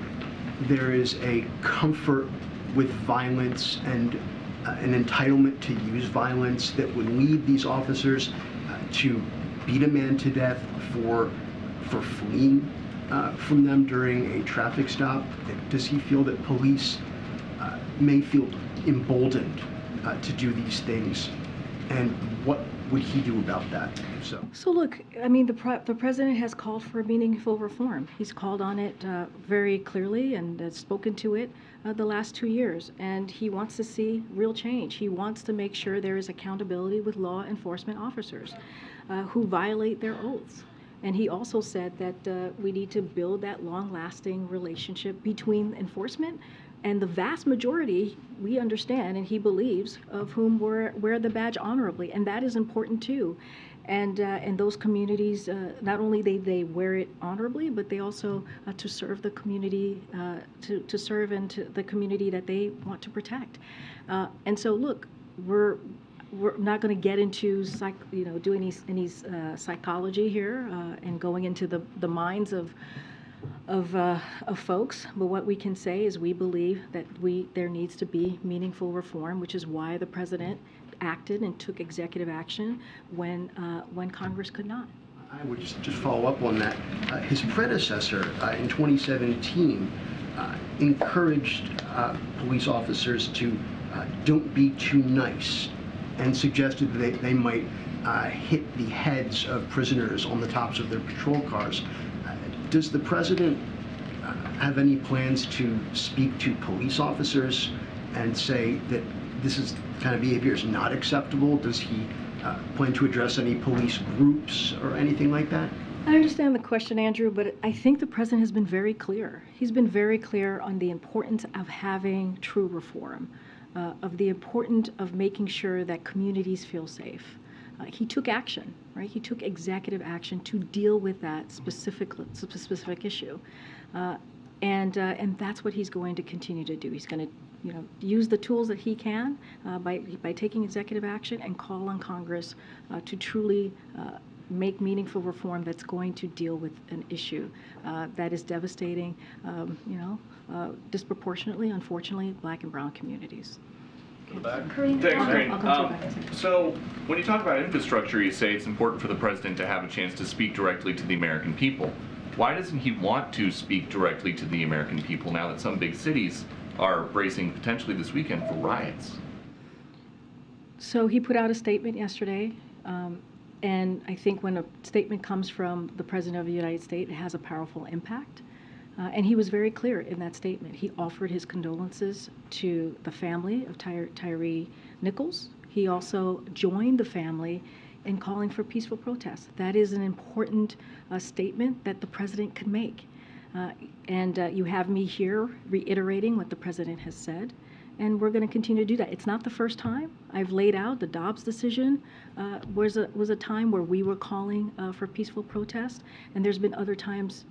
there is a comfort with violence and an entitlement to use violence that would lead these officers to beat a man to death for fleeing from them during a traffic stop? Does he feel that police may feel emboldened to do these things? And what would he do about that? So look, I mean, the president has called for meaningful reform. He's called on it very clearly and has spoken to it the last 2 years. And he wants to see real change. He wants to make sure there is accountability with law enforcement officers who violate their oaths. And he also said that we need to build that long-lasting relationship between enforcement and the vast majority, we understand, and he believes, of whom wear the badge honorably, and that is important too. And those communities, not only they wear it honorably, but they also to serve the community, to serve into the community that they want to protect. And so, look, we're not going to get into doing any psychology here and going into the minds of folks, but what we can say is we believe that there needs to be meaningful reform, which is why the president acted and took executive action when Congress could not. I would just follow up on that. His predecessor in 2017 encouraged police officers to don't be too nice and suggested that they might hit the heads of prisoners on the tops of their patrol cars. Does the president have any plans to speak to police officers and say that this kind of behavior is not acceptable? Does he plan to address any police groups or anything like that? I understand the question, Andrew, but I think the president has been very clear. He's been very clear on the importance of having true reform, of the importance of making sure that communities feel safe. He took action, right? He took executive action to deal with that specific issue, and that's what he's going to continue to do. He's going to, use the tools that he can by taking executive action and call on Congress to truly make meaningful reform that's going to deal with an issue that is devastating, disproportionately, unfortunately, Black and brown communities. Thanks, Karine. So when you talk about infrastructure, you say it's important for the president to have a chance to speak directly to the American people. Why doesn't he want to speak directly to the American people now that some big cities are bracing potentially this weekend for riots? So he put out a statement yesterday, and I think when a statement comes from the President of the United States, it has a powerful impact. And he was very clear in that statement. He offered his condolences to the family of Tyree Nichols. He also joined the family in calling for peaceful protests. That is an important statement that the president could make. And you have me here reiterating what the president has said, and we're going to continue to do that. It's not the first time. I've laid out the Dobbs decision was a time where we were calling for peaceful protest, and there's been other times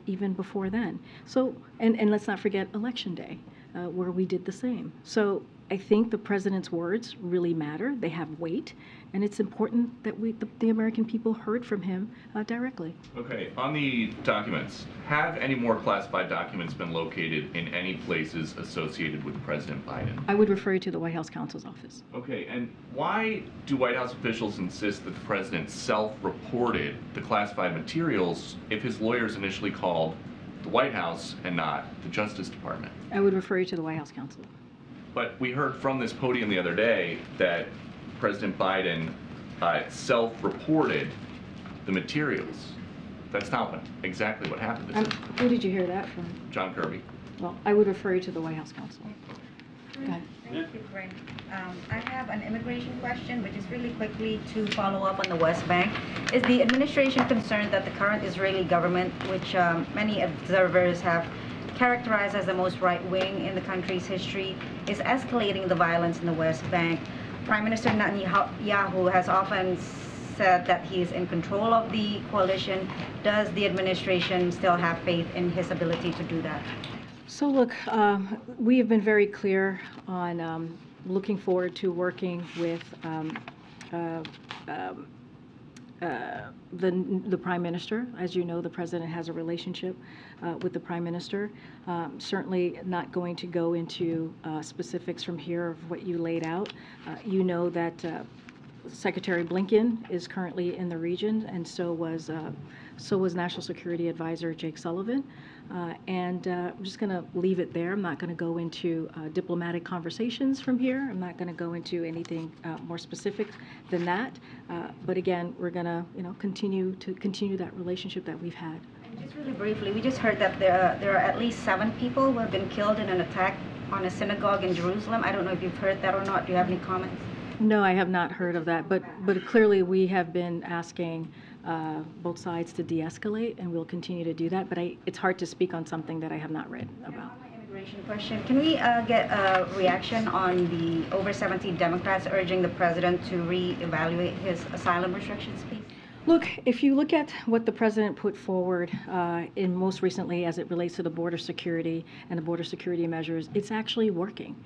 even before then. So, and let's not forget Election Day. where we did the same. So I think the president's words really matter. They have weight, and it's important that the American people heard from him directly. Okay, on the documents, have any more classified documents been located in any places associated with President Biden? I would refer you to the White House counsel's office. Okay, and why do White House officials insist that the president self-reported the classified materials if his lawyers initially called the White House and not the Justice Department? I would refer you to the White House counsel. But we heard from this podium the other day that President Biden self-reported the materials. That's not exactly what happened. Who did you hear that from? John Kirby. Well, I would refer you to the White House counsel. Go ahead. Thank you, Karine. I have an immigration question, which is really quickly to follow up on the West Bank. Is the administration concerned that the current Israeli government, which many observers have characterized as the most right-wing in the country's history, is escalating the violence in the West Bank? Prime Minister Netanyahu has often said that he is in control of the coalition. Does the administration still have faith in his ability to do that? So look, we have been very clear on looking forward to working with the Prime Minister. As you know, the President has a relationship with the Prime Minister. Certainly not going to go into specifics from here of what you laid out. You know that Secretary Blinken is currently in the region, and so was National Security Advisor Jake Sullivan. I'm just going to leave it there. I'm not going to go into diplomatic conversations from here. I'm not going to go into anything more specific than that. But again, we're going to, continue that relationship that we've had. And just really briefly, we just heard that there are at least 7 people who have been killed in an attack on a synagogue in Jerusalem. I don't know if you've heard that or not. Do you have any comments? No, I have not heard of that. But clearly, we have been asking both sides to de-escalate, and we'll continue to do that. But it's hard to speak on something that I have not read about. Immigration question. Can we get a reaction on the over 70 Democrats urging the president to re-evaluate his asylum restrictions, please? Look, if you look at what the president put forward in most recently as it relates to the border security and the border security measures, it's actually working.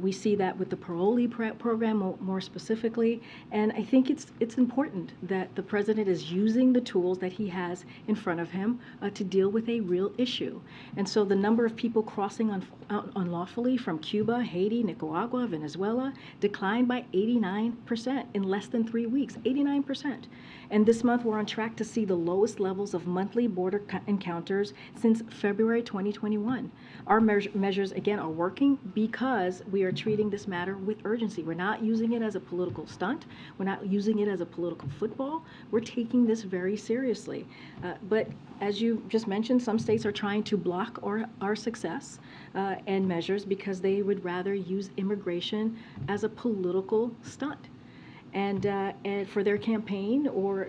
We see that with the parolee program more specifically. And I think it's important that the president is using the tools that he has in front of him to deal with a real issue. And so the number of people crossing unlawfully from Cuba, Haiti, Nicaragua, Venezuela declined by 89% in less than 3 weeks, 89%. And this month we're on track to see the lowest levels of monthly border encounters since February 2021. Our measures, again, are working because we are treating this matter with urgency. We're not using it as a political stunt. We're not using it as a political football. We're taking this very seriously. But as you just mentioned, some states are trying to block our success and measures because they would rather use immigration as a political stunt. And for their campaign, or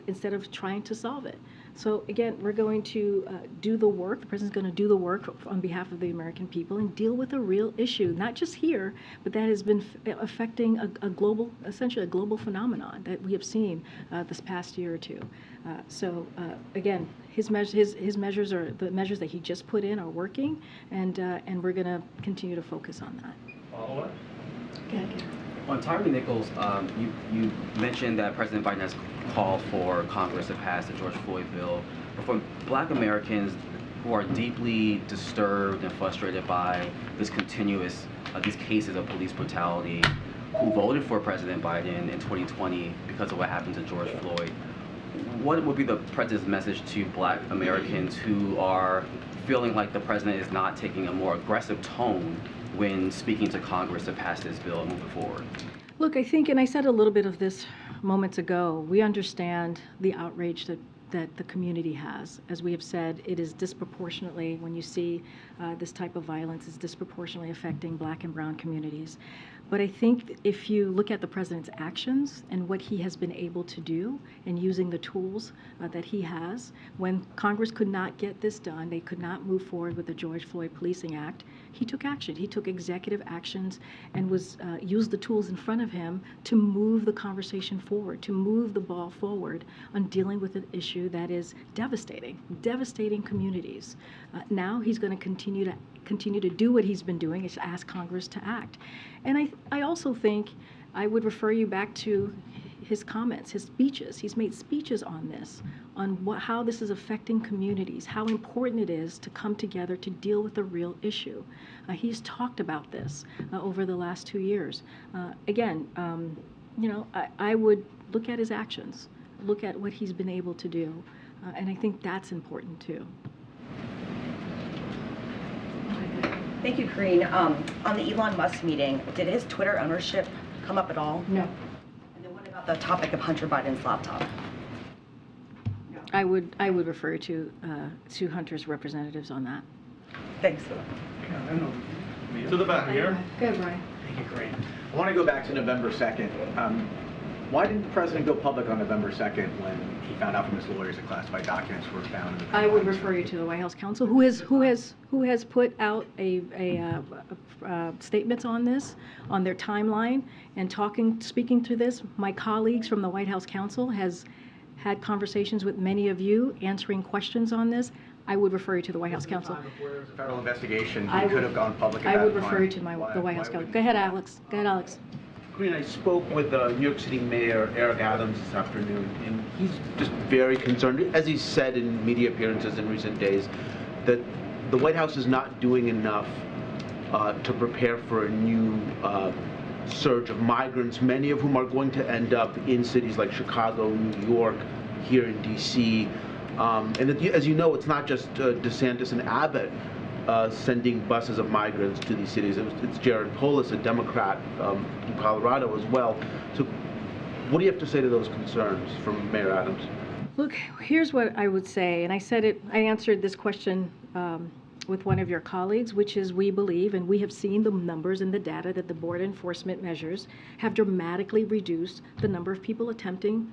instead of trying to solve it. So again, we're going to do the work. The president's going to do the work on behalf of the American people and deal with a real issue, not just here, but that has been affecting a global, essentially a global phenomenon that we have seen this past year or two. Again, his measures are the measures that he just put in are working, and we're going to continue to focus on that. Follow-up? On Tyree Nichols, you mentioned that President Biden has called for Congress to pass the George Floyd bill. But for Black Americans who are deeply disturbed and frustrated by this continuous, these cases of police brutality, who voted for President Biden in 2020 because of what happened to George Floyd, what would be the president's message to Black Americans who are feeling like the president is not taking a more aggressive tone when speaking to Congress to pass this bill and move it forward? Look, I think, and I said a little bit of this moments ago, we understand the outrage that the community has. As we have said, it is disproportionately, when you see this type of violence, is disproportionately affecting Black and brown communities. But I think if you look at the president's actions and what he has been able to do and using the tools that he has, when Congress could not get this done, they could not move forward with the George Floyd Policing Act, he took action. He took executive actions and used the tools in front of him to move the conversation forward, to move the ball forward on dealing with an issue issue that is devastating communities. Now he's going to continue to do what he's been doing, is to ask Congress to act. And I also think I would refer you back to his comments, his speeches. He's made speeches on this, on how this is affecting communities, how important it is to come together to deal with the real issue. He's talked about this over the last 2 years. Again, I would look at his actions, look at what he's been able to do, and I think that's important too. Thank you, Karine. On the Elon Musk meeting, did his Twitter ownership come up at all? No. And then what about the topic of Hunter Biden's laptop? I would refer to Hunter's representatives on that. Thanks. To the back here. Good, Brian. Thank you, Karine. I want to go back to November 2nd. Why didn't the president go public on November 2nd when he found out from his lawyers that classified documents were found in the I would refer you to the White House counsel, who has put out statements on this, on their timeline, and speaking to this. My colleagues from the White House counsel has had conversations with many of you, answering questions on this. I would refer you to the White House counsel. Before there was a federal investigation, he could have gone public at I that would point. refer you to the White House counsel. Go ahead, Alex. Karine, I spoke with New York City Mayor Eric Adams this afternoon, and he's just very concerned, as he said in media appearances in recent days, that the White House is not doing enough to prepare for a new surge of migrants, many of whom are going to end up in cities like Chicago, New York, here in D.C. And that, as you know, it's not just DeSantis and Abbott sending buses of migrants to these cities. It's Jared Polis, a Democrat in Colorado as well. So what do you have to say to those concerns from Mayor Adams? Look, here's what I would say, and I answered this question with one of your colleagues, which is we believe, and we have seen the numbers and the data, that the border enforcement measures have dramatically reduced the number of people attempting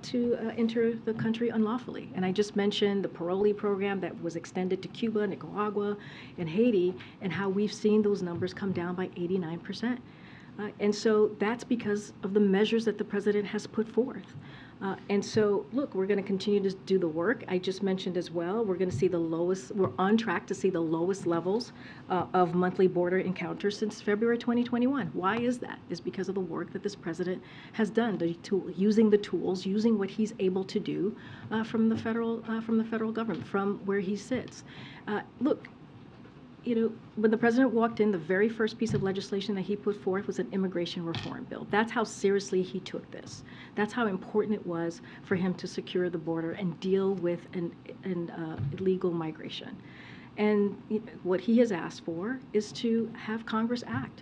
to enter the country unlawfully. And I just mentioned the parolee program that was extended to Cuba, Nicaragua, and Haiti, and how we've seen those numbers come down by 89%. And so that's because of the measures that the president has put forth. And so, look, we're going to continue to do the work. I just mentioned as well, we're on track to see the lowest levels of monthly border encounters since February 2021. Why is that? It's because of the work that this president has done, using the tools, using what he's able to do from the federal government, from where he sits. Look, when the president walked in, the very first piece of legislation that he put forth was an immigration reform bill. That's how seriously he took this. That's how important it was for him to secure the border and deal with illegal migration. And what he has asked for is to have Congress act.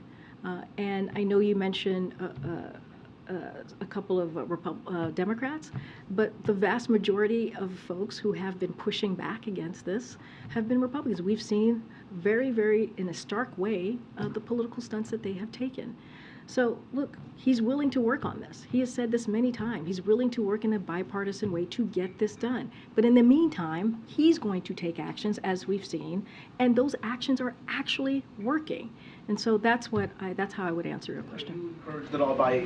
And I know you mentioned a couple of Democrats, but the vast majority of folks who have been pushing back against this have been Republicans. We've seen very, very, in a stark way, the political stunts that they have taken. So, look, he's willing to work on this. He has said this many times. He's willing to work in a bipartisan way to get this done. But in the meantime, he's going to take actions, as we've seen, and those actions are actually working. And so that's how I would answer your question. Are you encouraged at all by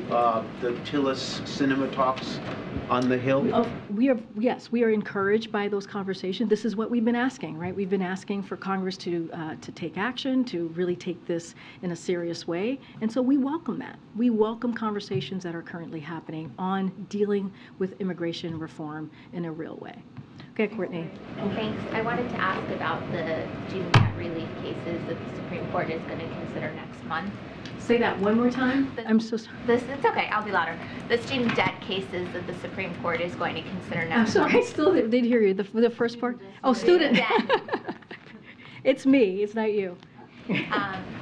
the Tillis cinema talks on the Hill? Yes, we are encouraged by those conversations. This is what we've been asking, right? We've been asking for Congress to take action, to really take this in a serious way. And so we welcome that. We welcome conversations that are currently happening on dealing with immigration reform in a real way. Okay, Courtney. Thanks. I wanted to ask about the student debt relief cases that the Supreme Court is going to consider next month. Say that one more time. I'm so sorry. It's okay. I'll be louder. The student debt cases that the Supreme Court is going to consider next I'm sorry. month. I still didn't hear you. The first part. Oh, student debt. It's me. It's not you.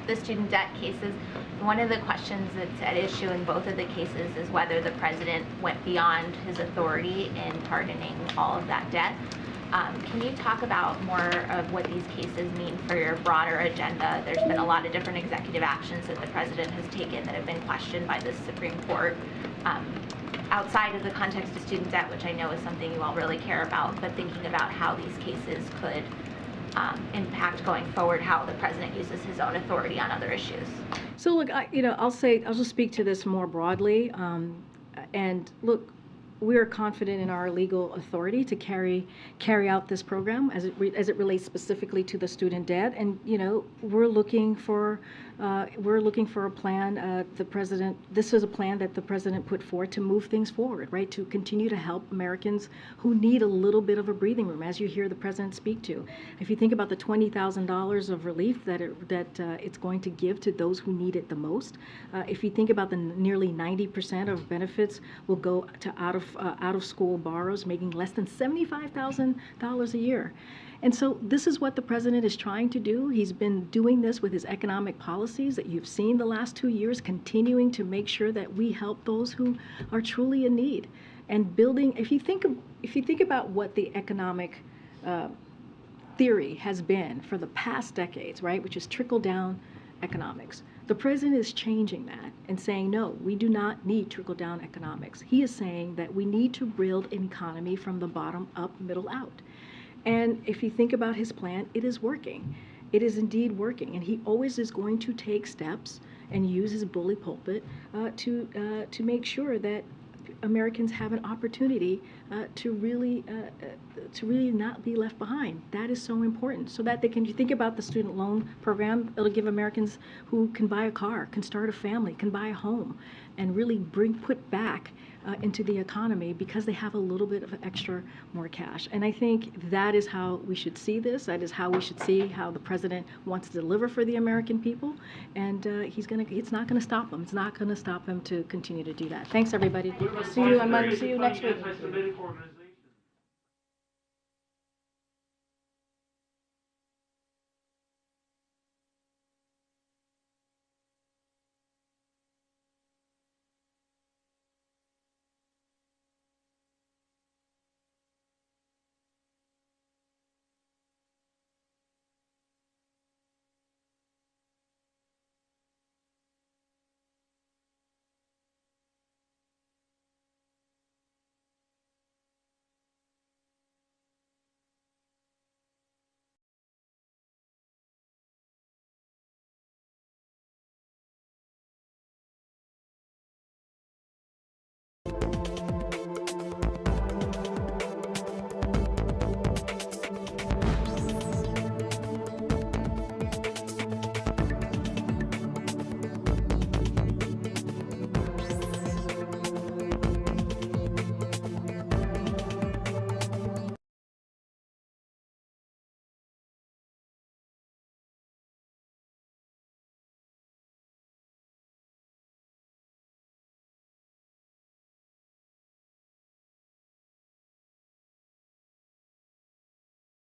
The student debt cases, one of the questions that's at issue in both of the cases is whether the president went beyond his authority in pardoning all of that debt. Can you talk about more of what these cases mean for your broader agenda? There's been a lot of different executive actions that the president has taken that have been questioned by the Supreme Court. Outside of the context of student debt, which I know is something you all really care about, but thinking about how these cases could impact going forward, how the president uses his own authority on other issues. So look, I'll just speak to this more broadly. And look, we are confident in our legal authority to carry out this program as it relates specifically to the student debt. And we're looking for a plan. This is a plan that the president put forth to move things forward, right? To continue to help Americans who need a little bit of a breathing room, as you hear the president speak to. If you think about the $20,000 of relief that it's going to give to those who need it the most, if you think about the nearly 90% of benefits will go to out of school borrowers making less than $75,000 a year. And so this is what the president is trying to do. He's been doing this with his economic policies that you've seen the last 2 years, continuing to make sure that we help those who are truly in need. And building, if you think about what the economic theory has been for the past decades, right, which is trickle-down economics. The president is changing that and saying, no, we do not need trickle-down economics. He is saying that we need to build an economy from the bottom up, middle out. And if you think about his plan, it is working. It is indeed working. And he always is going to take steps and use his bully pulpit to make sure that Americans have an opportunity to really not be left behind. That is so important. So that you think about the student loan program, it'll give Americans who can buy a car, can start a family, can buy a home, and really put back into the economy because they have a little bit of extra more cash. And I think that is how we should see this. That is how we should see how the president wants to deliver for the American people. And it's not gonna stop him. It's not gonna stop him to continue to do that. Thanks, everybody. See you on Monday. See you next week.